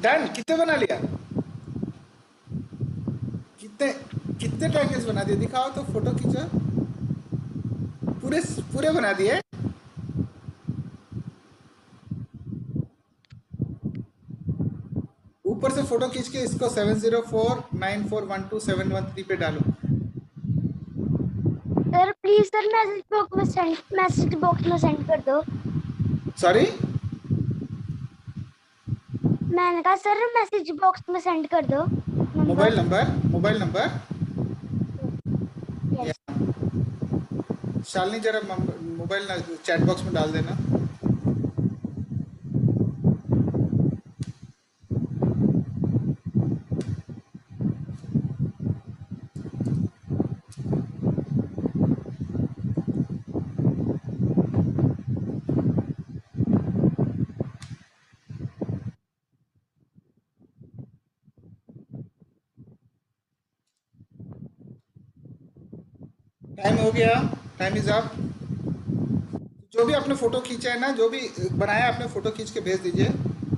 Done. कितने बना लिया? कितने कितने ट्रायंगल्स बना दिए? दिखाओ तो, फोटो खींचो। पूरे पूरे बना दिए? ऊपर से फोटो खींच के इसको 7049412713 पे डालो। Sir please sir message box में सेंड कर दो। सॉरी, मैंने कहा सर मैसेज बॉक्स में सेंड कर दो। Mobile number. Yes. शालिनी जरा मोबाइल चैट बॉक्स में डाल देना। टाइम हो गया, टाइम इज अप। जो भी आपने फोटो खींचा है ना, जो भी बनाया आपने, फोटो खींच के भेज दीजिए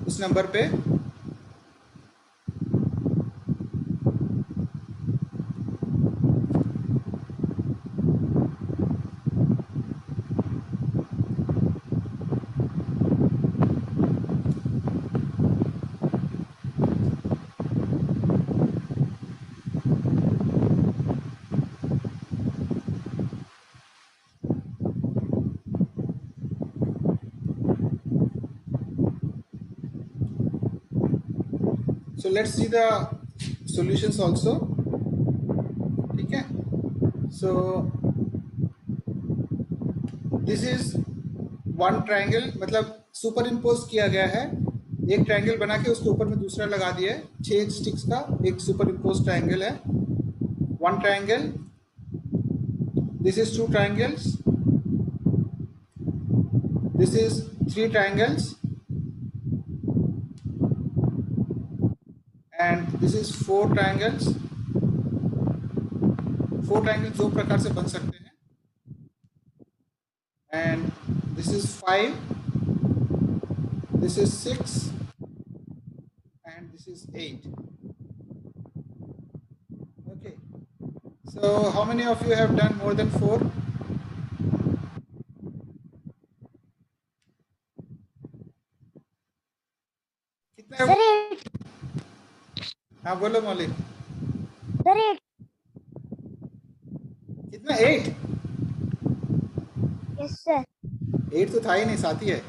उस नंबर पे। So let's see the solutions also. ठीक है? So this is one triangle, मतलब सुपर इम्पोज किया गया है। एक ट्रायंगल बना के उसके ऊपर में दूसरा लगा दिया है। 6 स्टिक्स का एक सुपर इम्पोज ट्रायंगल है। One triangle, this is 2 triangles, this is 3 triangles, and this is 4 triangles। 4 triangles दो प्रकार से बन सकते हैं। and this is 5, this is 6 and this is 8। okay, so how many of you have done more than 4? कितने? सर 8। हाँ बोलो मौलिक। सर 8। कितना? 8? Yes sir. 8 तो था ही नहीं, साथ ही है।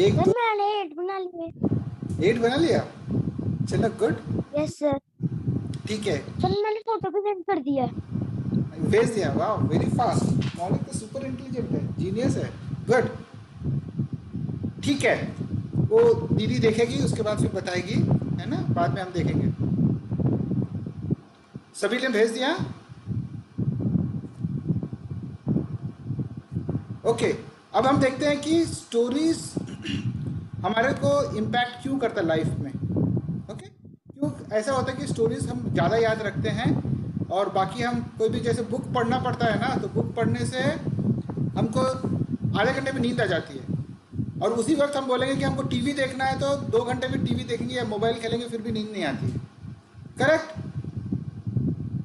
1 सर 2 मैंने 8 बना लिए। 8 बना लिया? चलो गुड। Yes sir. ठीक है, सर मैंने फोटो भी सेंड कर दिया। भेज दिया। वाह, वेरी फास्ट। मौलिक तो सुपर इंटेलिजेंट है, जीनियस है। गुड, ठीक है। वो दीदी देखेगी, उसके बाद फिर बताएगी, है ना? बाद में हम देखेंगे। सभी ने भेज दिया? ओके, अब हम देखते हैं कि स्टोरीज हमारे को इम्पैक्ट क्यों करता है लाइफ में। ओके, क्यों ऐसा होता है कि स्टोरीज हम ज़्यादा याद रखते हैं, और बाकी हम कोई भी जैसे बुक पढ़ना पड़ता है ना, तो बुक पढ़ने से हमको आधे घंटे में नींद आ जाती है, और उसी वक्त हम बोलेंगे कि हमको टीवी देखना है तो 2 घंटे में टीवी देखेंगे या मोबाइल खेलेंगे, फिर भी नींद नहीं आती है। करेक्ट?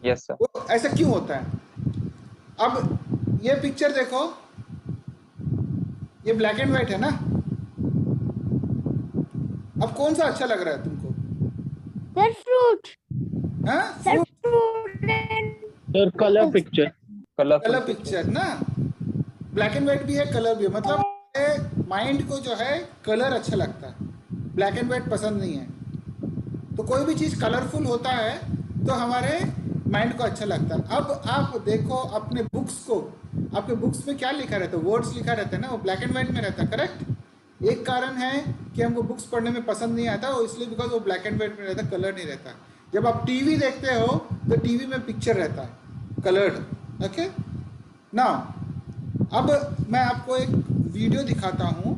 Yes, sir. वो ऐसा क्यों होता है? अब ये पिक्चर देखो, ये ब्लैक एंड व्हाइट है ना। अब कौन सा अच्छा लग रहा है तुमको? Sir fruit. हाँ, sir fruit and sir colour picture. Colour picture ना। ब्लैक एंड व्हाइट भी है, कलर भी है। मतलब माइंड को जो है कलर अच्छा लगता है, ब्लैक एंड व्हाइट पसंद नहीं है। तो कोई भी चीज़ कलरफुल होता है तो हमारे माइंड को अच्छा लगता है। अब आप देखो अपने बुक्स को, आपके बुक्स में क्या लिखा रहता है? वर्ड्स लिखा रहता है ना, वो ब्लैक एंड व्हाइट में रहता है। करेक्ट? एक कारण है कि हमको बुक्स पढ़ने में पसंद नहीं आता, और इसलिए बिकॉज वो ब्लैक एंड व्हाइट में रहता है, कलर नहीं रहता। जब आप टीवी देखते हो तो टीवी में पिक्चर रहता है, कलर्ड। ओके ना, अब मैं आपको एक वीडियो दिखाता हूँ।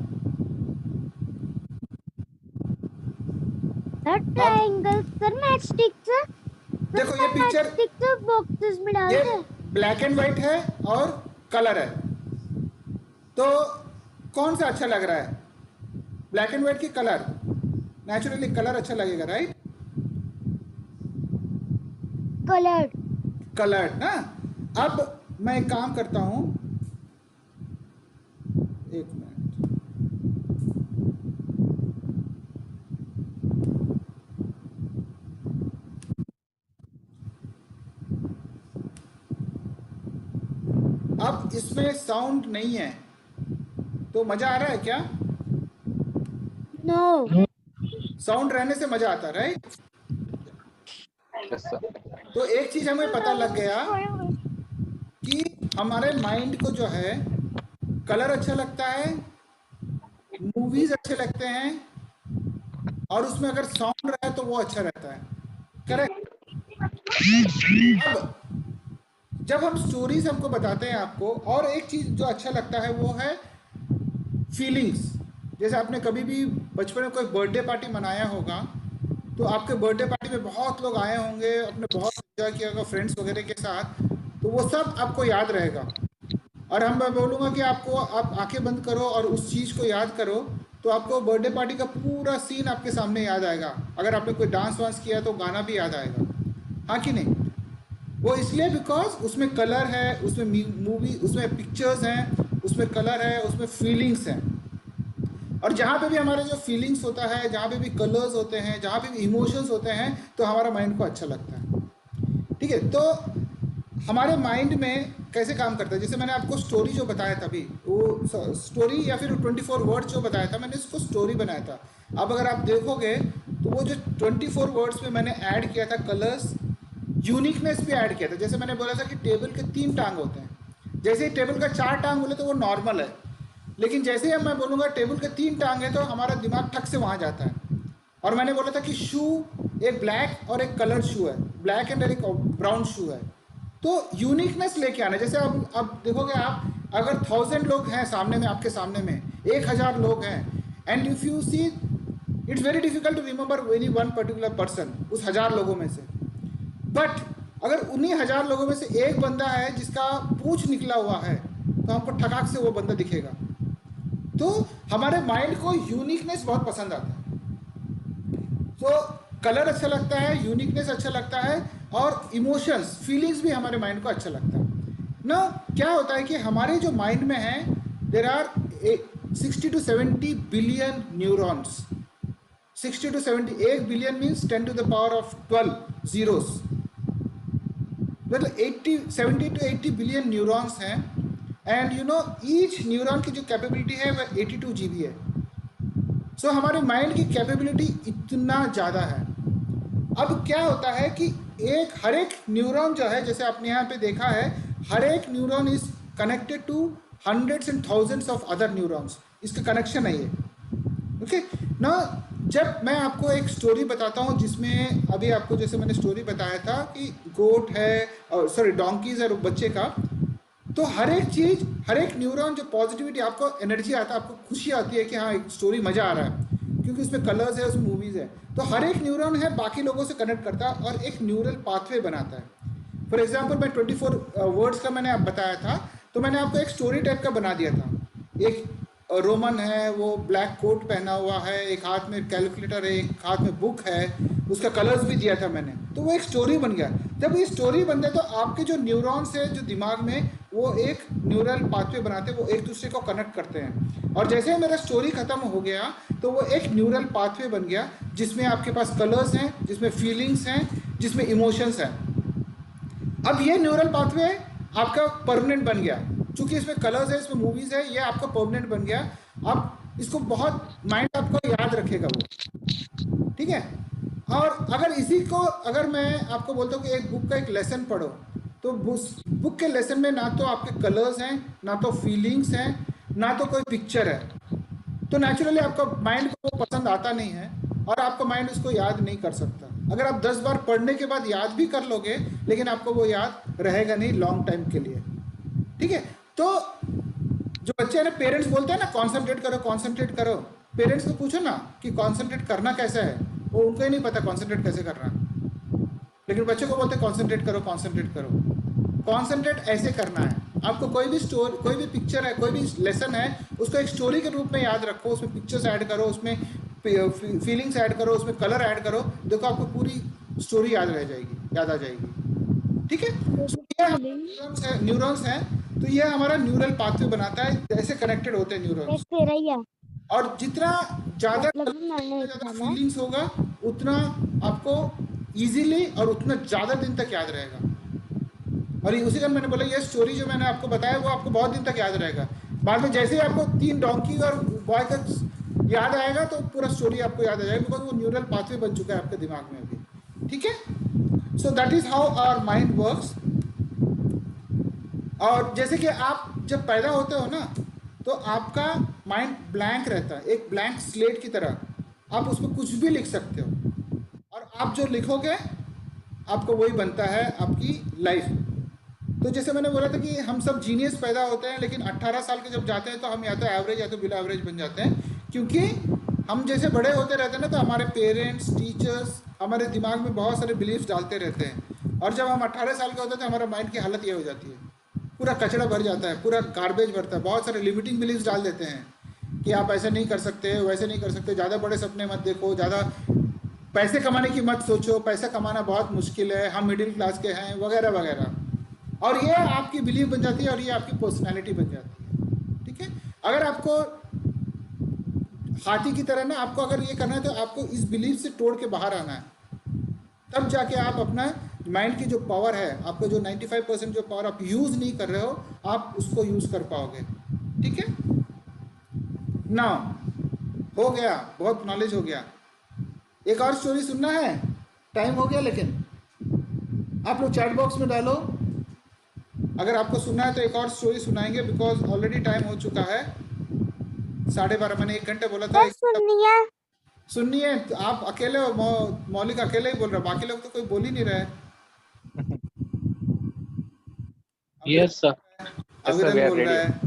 Triangle sir match sticks. देखो ये पिक्चर, स्टिक्स बॉक्सेस में डाल ये दे। ब्लैक एंड व्हाइट है और कलर है, तो कौन सा अच्छा लग रहा है? ब्लैक एंड व्हाइट की कलर, नेचुरली कलर अच्छा लगेगा, राइट? कलर्ड। कलर्ड ना। अब मैं एक काम करता हूं, एक मिनट, अब इसमें साउंड नहीं है तो मजा आ रहा है क्या? नो। साउंड रहने से मजा आता है, राइट? Yes, sir. तो एक चीज हमें पता लग गया कि हमारे माइंड को जो है कलर अच्छा लगता है, मूवीज अच्छे लगते हैं, और उसमें अगर साउंड रहे तो वो अच्छा रहता है, करेक्ट? अब जब हम स्टोरीज हमको बताते हैं आपको, और एक चीज जो अच्छा लगता है वो है फीलिंग्स। जैसे आपने कभी भी बचपन में कोई बर्थडे पार्टी मनाया होगा, तो आपके बर्थडे पार्टी में बहुत लोग आए होंगे, आपने बहुत एंजॉय किया होगा फ्रेंड्स वगैरह के साथ, तो वो सब आपको याद रहेगा। और मैं बोलूँगा कि आपको, आप आंखें बंद करो और उस चीज़ को याद करो, तो आपको बर्थडे पार्टी का पूरा सीन आपके सामने याद आएगा। अगर आपने कोई डांस वांस किया तो गाना भी याद आएगा, हाँ कि नहीं? वो इसलिए बिकॉज उसमें कलर है, उसमें मूवी, उसमें पिक्चर्स हैं, उसमें कलर है, उसमें फीलिंग्स हैं। और जहाँ पे भी हमारे जो फीलिंग्स होता है, जहाँ पे भी कलर्स होते हैं, जहाँ पे भी इमोशंस होते हैं, तो हमारा माइंड को अच्छा लगता है, ठीक है? तो हमारे माइंड में कैसे काम करता है, जैसे मैंने आपको स्टोरी जो बताया था अभी, वो स्टोरी या फिर 24 वर्ड्स जो बताया था, मैंने इसको स्टोरी बनाया था। अब अगर आप देखोगे तो वो जो 24 वर्ड्स में मैंने ऐड किया था कलर्स, यूनिकनेस भी ऐड किया था। जैसे मैंने बोला था कि टेबल के 3 टांग होते हैं, जैसे ही टेबल का 4 टांग बोले तो वो नॉर्मल है, लेकिन जैसे ही मैं बोलूँगा टेबल के 3 टांग है तो हमारा दिमाग ठक से वहाँ जाता है। और मैंने बोला था कि शू एक ब्लैक और एक कलर शू है, ब्लैक एंड एक ब्राउन शू है। तो यूनिकनेस लेके आना, जैसे अब देखोगे आप, अगर 1000 लोग हैं सामने में, आपके सामने में 1000 लोग हैं, and if you see it's very difficult to remember any one particular person उस 1000 लोगों में से। बट अगर उन्हीं 1000 लोगों में से एक बंदा है जिसका पूंछ निकला हुआ है, तो हमको ठकाक से वो बंदा दिखेगा। तो हमारे माइंड को यूनिकनेस बहुत पसंद आता है, तो कलर अच्छा लगता है, यूनिकनेस अच्छा लगता है, और इमोशंस, फीलिंग्स भी हमारे माइंड को अच्छा लगता है ना। क्या होता है कि हमारे जो माइंड में है, there are 60 to 70 billion neurons. 60 to 70, 1 billion means 10 to the power of 12 zeros, मतलब 70 to 80 बिलियन न्यूरॉन्स हैं। And you know each neuron की जो कैपेबिलिटी है वह 82 GB है। सो हमारे माइंड की कैपेबिलिटी इतना ज़्यादा है। अब क्या होता है कि हर एक न्यूरॉन जो है, जैसे आपने यहाँ पे देखा है, हर एक neuron is connected to hundreds and thousands of other neurons. इसका कनेक्शन है ये, ओके ना। जब मैं आपको एक स्टोरी बताता हूँ जिसमें अभी आपको, जैसे मैंने स्टोरी बताया था कि गोट है, और सॉरी डोंकीज है बच्चे का, तो हर एक चीज़, हर एक न्यूरॉन जो पॉजिटिविटी, आपको एनर्जी आता है, आपको खुशी आती है कि हाँ एक स्टोरी मज़ा आ रहा है, क्योंकि उसमें कलर्स है, उसमें मूवीज़ है। तो हर एक न्यूरॉन है बाकी लोगों से कनेक्ट करता है और एक न्यूरल पाथवे बनाता है। फॉर एग्जांपल मैं 24 वर्ड्स का मैंने आप बताया था, तो मैंने आपको एक स्टोरी टाइप का बना दिया था। एक रोमन है, वो ब्लैक कोट पहना हुआ है, एक हाथ में कैलकुलेटर है, एक हाथ में बुक है, उसका कलर्स भी दिया था मैंने, तो वो एक स्टोरी बन गया। जब ये स्टोरी बनता है तो आपके जो न्यूरॉन्स है जो दिमाग में, वो एक न्यूरल पाथवे बनाते हैं, वो एक दूसरे को कनेक्ट करते हैं। और जैसे मेरा स्टोरी खत्म हो गया तो वो एक न्यूरल पाथवे बन गया जिसमें आपके पास कलर्स हैं, जिसमें फीलिंग्स हैं, जिसमें इमोशंस हैं। अब ये न्यूरल पाथवे आपका परमानेंट बन गया, चूंकि इसमें कलर्स है, इसमें मूवीज है, ये आपका परमानेंट बन गया। अब इसको बहुत माइंड आपको याद रखेगा वो, ठीक है। और अगर इसी को, अगर मैं आपको बोलता हूँ कि एक बुक का एक लेसन पढ़ो, तो उस बुक के लेसन में ना तो आपके कलर्स हैं, ना तो फीलिंग्स हैं, ना तो कोई पिक्चर है, तो नेचुरली आपका माइंड को वो पसंद आता नहीं है और आपका माइंड उसको याद नहीं कर सकता। अगर आप 10 बार पढ़ने के बाद याद भी कर लोगे, लेकिन आपको वो याद रहेगा नहीं लॉन्ग टाइम के लिए, ठीक है। तो जो बच्चे हैं ना, पेरेंट्स बोलते हैं ना कॉन्सेंट्रेट करो, कॉन्सेंट्रेट करो, पेरेंट्स को पूछो ना कि कॉन्सेंट्रेट करना कैसा है, वो उनको ही नहीं पता कॉन्सेंट्रेट कैसे करना, लेकिन बच्चों को बोलते हैं कॉन्सेंट्रेट करो, कॉन्सेंट्रेट करो। कॉन्सेंट्रेट ऐसे करना है, आपको कोई भी स्टोरी, कोई भी पिक्चर है, कोई भी लेसन है, उसको एक स्टोरी के रूप में याद रखो, उसमें पिक्चर्स ऐड करो, उसमें फीलिंग्स ऐड करो, उसमें कलर ऐड करो, देखो आपको पूरी स्टोरी याद रह जाएगी, याद आ जाएगी। ठीक है, न्यूरॉन्स हैं, तो ये हमारा न्यूरल पाथवे बनाता है, ऐसे कनेक्टेड होते हैं न्यूरॉन्स। और जितना ज़्यादा फीलिंग्स होगा उतना आपको इजीली और उतना ज़्यादा दिन तक याद रहेगा। और उसी कारण मैंने बोला ये स्टोरी जो मैंने आपको बताया वो आपको बहुत दिन तक याद रहेगा। बाद में जैसे ही आपको 3 डोंकी और बॉय का याद आएगा तो पूरा स्टोरी आपको याद आ जाएगा, बिकॉज वो न्यूरल पाथवे बन चुका है आपके दिमाग में अभी। ठीक है, so that is how our mind works. और जैसे कि आप जब पैदा होते हो ना तो आपका माइंड ब्लैंक रहता है, एक ब्लैंक स्लेट की तरह, आप उसमें कुछ भी लिख सकते हो और आप जो लिखोगे आपको वही बनता है आपकी लाइफ। तो जैसे मैंने बोला था कि हम सब जीनियस पैदा होते हैं, लेकिन 18 साल के जब जाते हैं तो हम या तो एवरेज या तो बिलो एवरेज बन जाते हैं, क्योंकि हम जैसे बड़े होते रहते हैं ना तो हमारे पेरेंट्स, टीचर्स हमारे दिमाग में बहुत सारे बिलीफ्स डालते रहते हैं, और जब हम 18 साल के होते हैं तो हमारा माइंड की हालत ये हो जाती है, पूरा कचरा भर जाता है, पूरा गार्बेज भरता है, बहुत सारे लिमिटिंग बिलीफ्स डाल देते हैं कि आप ऐसे नहीं कर सकते, वैसे नहीं कर सकते, ज़्यादा बड़े सपने मत देखो, ज़्यादा पैसे कमाने की मत सोचो, पैसा कमाना बहुत मुश्किल है, हम मिडिल क्लास के हैं, वगैरह वगैरह। और ये आपकी बिलीफ बन जाती है और ये आपकी पर्सनालिटी बन जाती है। ठीक है, अगर आपको हाथी की तरह ना आपको अगर ये करना है तो आपको इस बिलीफ से तोड़ के बाहर आना है, तब जाके आप अपना माइंड की जो पावर है, आपको जो 95% जो पावर आप यूज़ नहीं कर रहे हो, आप उसको यूज़ कर पाओगे। ठीक है ना, हो गया, बहुत नॉलेज हो गया। एक और स्टोरी सुनना है, टाइम हो गया, लेकिन आप लोग चैट बॉक्स में डालो अगर आपको सुनना है तो एक और स्टोरी सुनाएंगे, बिकॉज ऑलरेडी टाइम हो चुका है 12:30। मैंने 1 घंटे बोला था। सुननी है तो आप अकेले हो, मौलिक अकेले ही बोल रहे हो, बाकी लोग तो कोई बोल ही नहीं रहे। यस सर, अविरल बोल रहा है,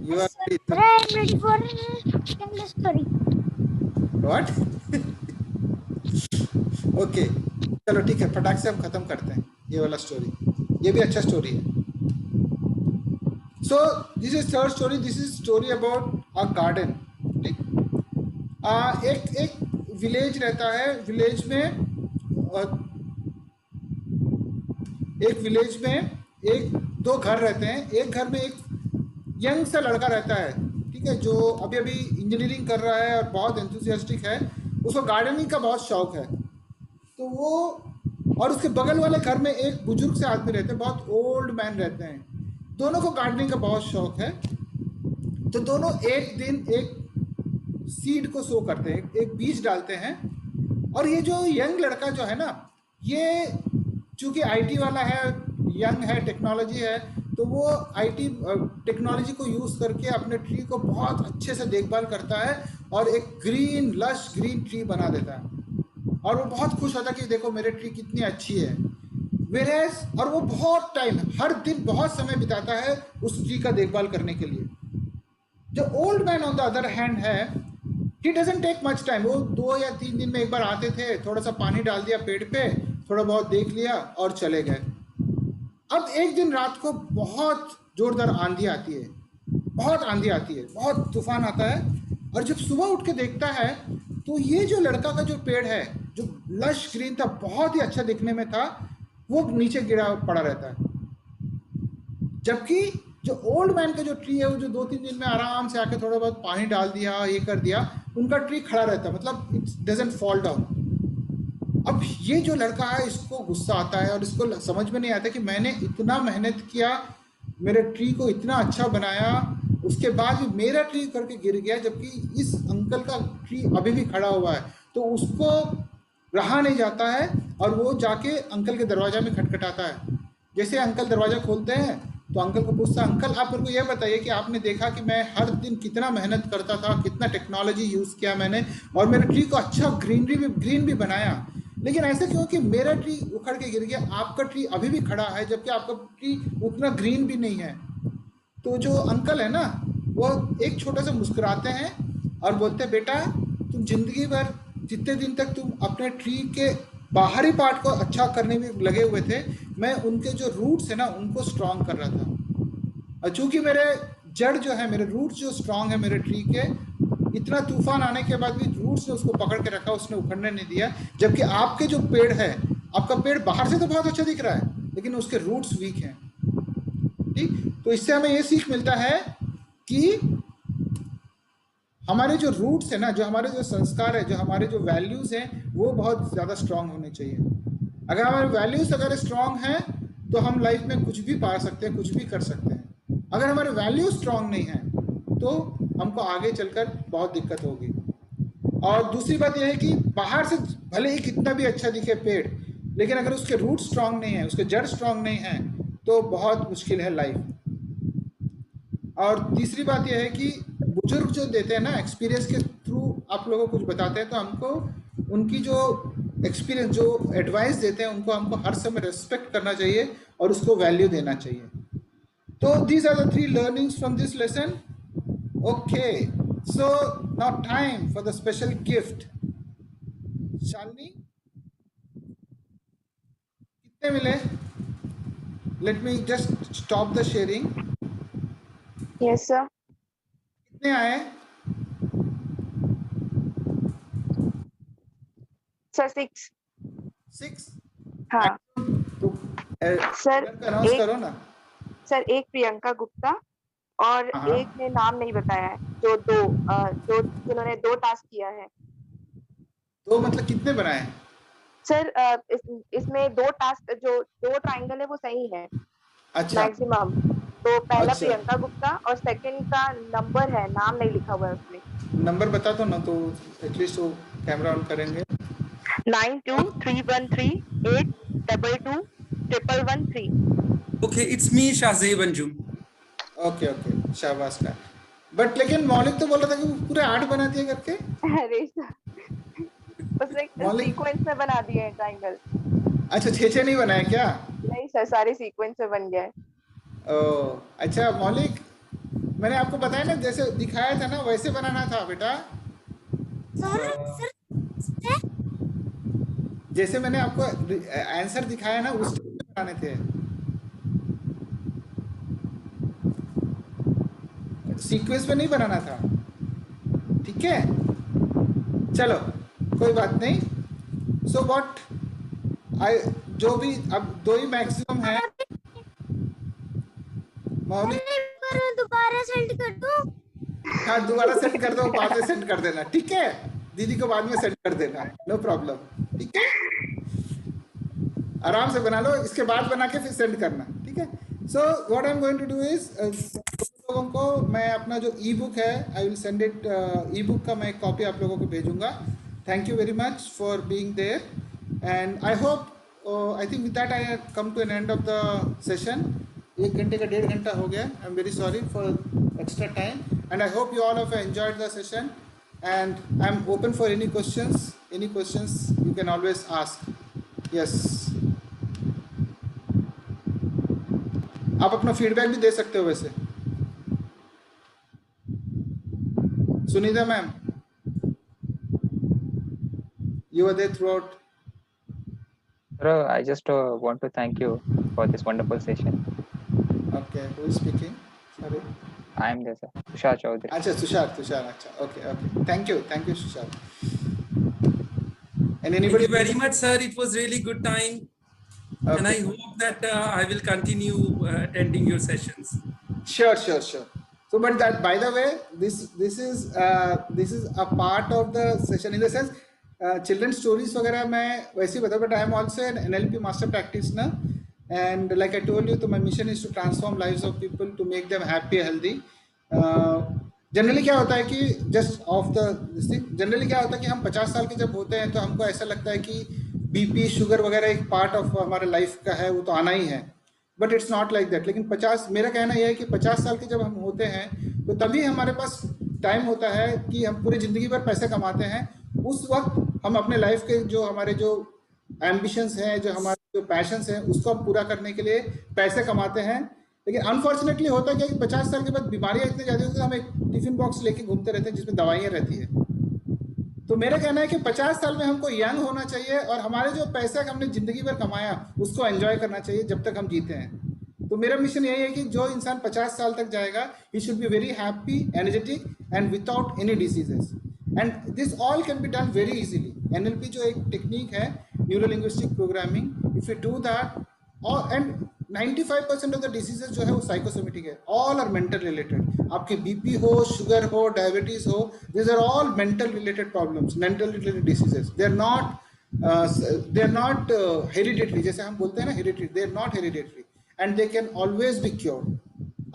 you are ready for tell the story. What? Okay, चलो ठीक है, फटाक से हम खत्म करते हैं ये वाला स्टोरी, ये भी अच्छा स्टोरी है। So this is third story, this is story about a garden. एक विलेज रहता है, विलेज में एक 2 घर रहते हैं। एक घर में एक यंग सा लड़का रहता है, ठीक है, जो अभी अभी इंजीनियरिंग कर रहा है और बहुत एंथुसियास्टिक है, उसको गार्डनिंग का बहुत शौक है। तो वो और उसके बगल वाले घर में एक बुजुर्ग से आदमी रहते हैं, बहुत ओल्ड मैन रहते हैं, दोनों को गार्डनिंग का बहुत शौक है। तो दोनों एक दिन एक सीड को सो करते हैं, एक बीज डालते हैं। और ये जो यंग लड़का जो है ना, ये चूंकि आईटी वाला है, यंग है, टेक्नोलॉजी है, तो वो आईटी टेक्नोलॉजी को यूज़ करके अपने ट्री को बहुत अच्छे से देखभाल करता है और एक ग्रीन लश ग्रीन ट्री बना देता है। और वो बहुत खुश होता है कि देखो मेरे ट्री कितनी अच्छी है। वेरेस और वो बहुत टाइम, हर दिन बहुत समय बिताता है उस ट्री का देखभाल करने के लिए। जो old man on the other hand है, he doesn't take much time. वो 2 या 3 दिन में एक बार आते थे, थोड़ा सा पानी डाल दिया पेड़ पे, थोड़ा बहुत देख लिया और चले गए। अब एक दिन रात को बहुत जोरदार आंधी आती है, बहुत आंधी आती है, बहुत तूफान आता है। और जब सुबह उठ के देखता है तो ये जो लड़का का जो पेड़ है, जो लश ग्रीन था, बहुत ही अच्छा दिखने में था, वो नीचे गिरा पड़ा रहता है। जबकि जो ओल्ड मैन का जो ट्री है, वो जो 2-3 दिन में आराम से आके थोड़ा बहुत पानी डाल दिया, ये कर दिया, उनका ट्री खड़ा रहता है, मतलब इट डजंट फॉल डाउन। अब ये जो लड़का है, इसको गुस्सा आता है और इसको समझ में नहीं आता कि मैंने इतना मेहनत किया, मेरे ट्री को इतना अच्छा बनाया, उसके बाद भी मेरा ट्री करके गिर गया, जबकि इस अंकल का ट्री अभी भी खड़ा हुआ है। तो उसको रहा नहीं जाता है और वो जाके अंकल के दरवाजा में खटखटाता है। जैसे अंकल दरवाज़ा खोलते हैं तो अंकल को पूछता, अंकल आप मेरे को ये बताइए कि आपने देखा कि मैं हर दिन कितना मेहनत करता था, कितना टेक्नोलॉजी यूज़ किया मैंने, और मेरे ट्री को अच्छा ग्रीन भी बनाया, लेकिन ऐसे क्यों कि मेरा ट्री उखड़ के गिर गया, आपका ट्री अभी भी खड़ा है, जबकि आपका ट्री उतना ग्रीन भी नहीं है। तो जो अंकल है ना, वो एक छोटा सा मुस्कुराते हैं और बोलते, बेटा तुम जिंदगी भर जितने दिन तक तुम अपने ट्री के बाहरी पार्ट को अच्छा करने में लगे हुए थे, मैं उनके जो रूट्स है ना, उनको स्ट्रॉन्ग कर रहा था। और चूंकि मेरे जड़ जो है, मेरे रूट जो स्ट्रांग है मेरे ट्री के, इतना तूफान आने के बाद भी रूट्स ने उसको पकड़ के रखा, उसने उखड़ने नहीं दिया। जबकि आपके जो पेड़ है, आपका पेड़ बाहर से तो बहुत अच्छा दिख रहा है लेकिन उसके रूट्स वीक हैं। ठीक, तो इससे हमें ये सीख मिलता है कि हमारे जो रूट्स है ना, जो हमारे जो संस्कार है, जो हमारे जो वैल्यूज हैं, वो बहुत ज़्यादा स्ट्रांग होने चाहिए। अगर हमारे वैल्यूज अगर स्ट्रांग हैं तो हम लाइफ में कुछ भी पा सकते हैं, कुछ भी कर सकते हैं। अगर हमारे वैल्यूज स्ट्रांग नहीं हैं तो हमको आगे चलकर बहुत दिक्कत होगी। और दूसरी बात यह है कि बाहर से भले ही कितना भी अच्छा दिखे पेड़, लेकिन अगर उसके रूट स्ट्रांग नहीं है, उसके जड़ स्ट्रांग नहीं है, तो बहुत मुश्किल है लाइफ। और तीसरी बात यह है कि बुजुर्ग जो देते हैं ना, एक्सपीरियंस के थ्रू आप लोगों को कुछ बताते हैं, तो हमको उनकी जो एक्सपीरियंस, जो एडवाइस देते हैं, उनको हमको हर समय रेस्पेक्ट करना चाहिए और उसको वैल्यू देना चाहिए। तो these are the 3 learnings from this lesson. Okay, so now time for the special gift. Shalini, कितने मिले? Let me just stop the sharing. Yes, sir. कितने आए? Sir, 6. 6? हाँ तो सर, अनाउंस करो ना। सर एक प्रियंका गुप्ता और हाँ। एक ने नाम नहीं बताया है, जो जिन्होंने 2 टास्क किया है। तो मतलब कितने बनाए? सर इसमें 2 टास्क, जो 2 ट्रायंगल है वो सही है अच्छा, मैक्सिमम। तो पहला अच्छा। प्रियंका गुप्ता और सेकंड का नंबर है, नाम नहीं लिखा हुआ है उसमें। नंबर बता दो ना, तो एटलीस्ट वो कैमरा ऑन करेंगे। 923138221113। Okay, it's me, Shahzeeb Anjum. Okay okay, शाबाश का। बट लेकिन मौलिक तो बोल रहा था कि वो पूरे 8 बना दिए करके। अरे सर, उसने मौलिक- सीक्वेंस में बना दिए हैं ट्रायंगल। अच्छा, 6 नहीं बनाए क्या? नहीं सर, सारे सीक्वेंस में बन गया है। ओ अच्छा, मौलिक मैंने आपको बताया ना, जैसे दिखाया था ना वैसे बनाना था बेटा। जैसे मैंने आपको आंसर दिखाया ना, उस टाइप से बनाने थे, सीक्वेंस में नहीं बनाना था। ठीक है, चलो कोई बात नहीं। सो व्हाट जो भी अब 2 ही मैक्सिमम है। मौलिक दोबारा सेंड कर दो। हाँ, दोबारा सेंड कर दो, बाद में सेंड कर देना। ठीक है, दीदी को बाद में सेंड कर देना, नो प्रॉब्लम। ठीक है, आराम से बना लो, इसके बाद बना के फिर सेंड करना। ठीक है। So what I am going to do is, लोगों को मैं अपना जो ई बुक है, I will send it, e book का मैं एक कॉपी आप लोगों को भेजूंगा। Thank you very much for being there and I hope, I think with that I have come to an end of the session. 1 घंटे का 1.5 घंटा हो गया। I am very sorry for extra time and I hope you all have enjoyed the session and I am open for any questions you can always ask. Yes, आप अपना फीडबैक भी दे सकते हो। वैसे Sunita ma'am, you were there throughout. Sir, I just want to thank you for this wonderful session. Okay, who is speaking? Sorry. I am there, sir. Tushar Chaudhary. अच्छा, तुषार, अच्छा, okay, thank you Tushar. And Thank anybody? you very much, sir. It was really good time. Okay. And I hope that I will continue attending your sessions. Sure. So, but that, by the way, this is a part of the session in the sense, children stories वगैरह मैं वैसे ही बता, but I am also an NLP master practitioner and like I told you, तो my mission is to transform lives of people to make them happy, healthy. Generally क्या होता है कि just of the this thing, generally क्या होता है कि हम 50 साल के जब होते हैं तो हमको ऐसा लगता है कि बीपी, शुगर वगैरह एक पार्ट ऑफ हमारे लाइफ का है, वो तो आना ही है, but it's not like that. लेकिन 50, मेरा कहना यह है कि 50 साल के जब हम होते हैं तो तभी हमारे पास टाइम होता है कि हम पूरी ज़िंदगी भर पैसे कमाते हैं। उस वक्त हम अपने लाइफ के जो हमारे जो एम्बिशंस हैं, जो हमारे जो पैशंस हैं, उसको हम पूरा करने के लिए पैसे कमाते हैं। लेकिन अनफॉर्चुनेटली होता क्या कि 50 साल के बाद बीमारियां इतनी ज़्यादा होती है, हम एक टिफिन बॉक्स लेके घूमते रहते हैं जिसमें दवाइयाँ रहती है। तो मेरा कहना है कि 50 साल में हमको यंग होना चाहिए और हमारे जो पैसा हमने ज़िंदगी भर कमाया उसको एंजॉय करना चाहिए जब तक हम जीते हैं। तो मेरा मिशन यही है कि जो इंसान 50 साल तक जाएगा, he should be very happy, energetic and without any diseases. And this all can be done very easily. NLP जो एक टेक्निक है, neuro linguistic programming, if you do that, and 95% of the diseases जो है वो साइकोसोमेटिक है, all are mental related. आपके बीपी हो, शुगर हो, डायबिटीज हो, these are all mental related problems, mental related diseases. They are not hereditary, जैसे हम बोलते हैं ना hereditary, they are not hereditary and they can always be cured.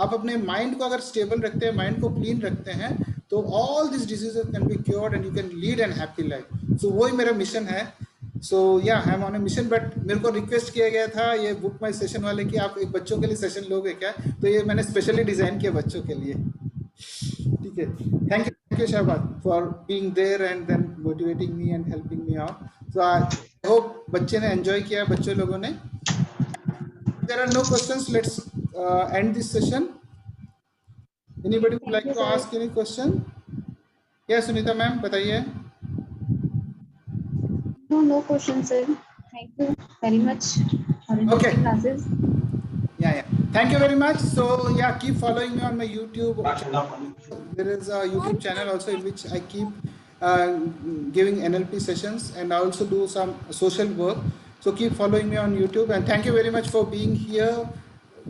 आप अपने माइंड को अगर स्टेबल रखते हैं, माइंड को क्लीन रखते हैं, तो all these diseases can be cured and you can lead an happy life. So वही मेरा मिशन है. So yeah, I'm on a mission, but मेरे को रिक्वेस्ट किया गया था ये बुक माई सेशन वाले कि आप एक बच्चों के लिए सेशन लोगे क्या, तो ये मैंने स्पेशली डिजाइन किया बच्चों के लिए. ठीक है, thank you Shahbaz for being there and then motivating me and helping me out. So I hope बच्चे ने एंजॉय किया, बच्चों लोगों ने. There are no questions. Let's end this session. Anybody would like to ask any question? Yes, Sunita ma'am, बताइए. No questions, sir. Thank you very much for Okay. classes. Yeah. Thank you very much. So yeah, keep following me on my YouTube. There is a YouTube channel also in which I keep giving NLP sessions, and I also do some social work. So keep following me on YouTube, and thank you very much for being here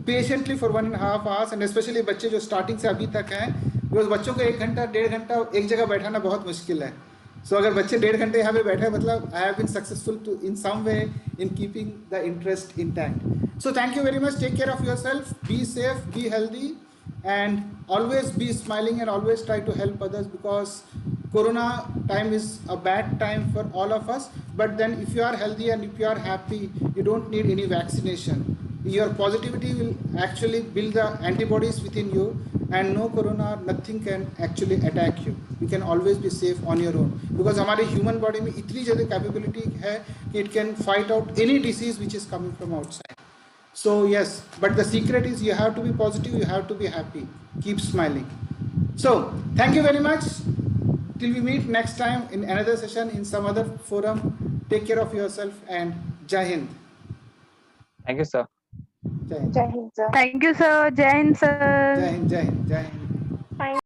patiently for 1.5 hours, and especially बच्चे जो starting से अभी तक हैं, because बच्चों को 1 घंटा 1.5 घंटा एक जगह बैठाना बहुत मुश्किल है. So अगर बच्चे 1.5 घंटे यहाँ पे बैठे हैं, मतलब I have been successful to in some way in keeping the interest intact. So thank you very much. Take care of yourself. Be safe. Be healthy, and always be smiling and always try to help others, because Corona time is a bad time for all of us. But then if you are healthy and if you are happy, you don't need any vaccination. Your positivity will actually build the antibodies within you, and no corona, nothing can actually attack you. You can always be safe on your own, because हमारे human body में इतनी ज़्यादा capability है कि it can fight out any disease which is coming from outside. So yes, but the secret is you have to be positive, you have to be happy, keep smiling. So thank you very much. Till we meet next time in another session in some other forum. Take care of yourself, and Jai Hind. Thank you, sir. Jai Hind. जय Hind sir. Thank you, sir. Jai Hind, sir. Jai Hind. Jai Hind. Jai Hind.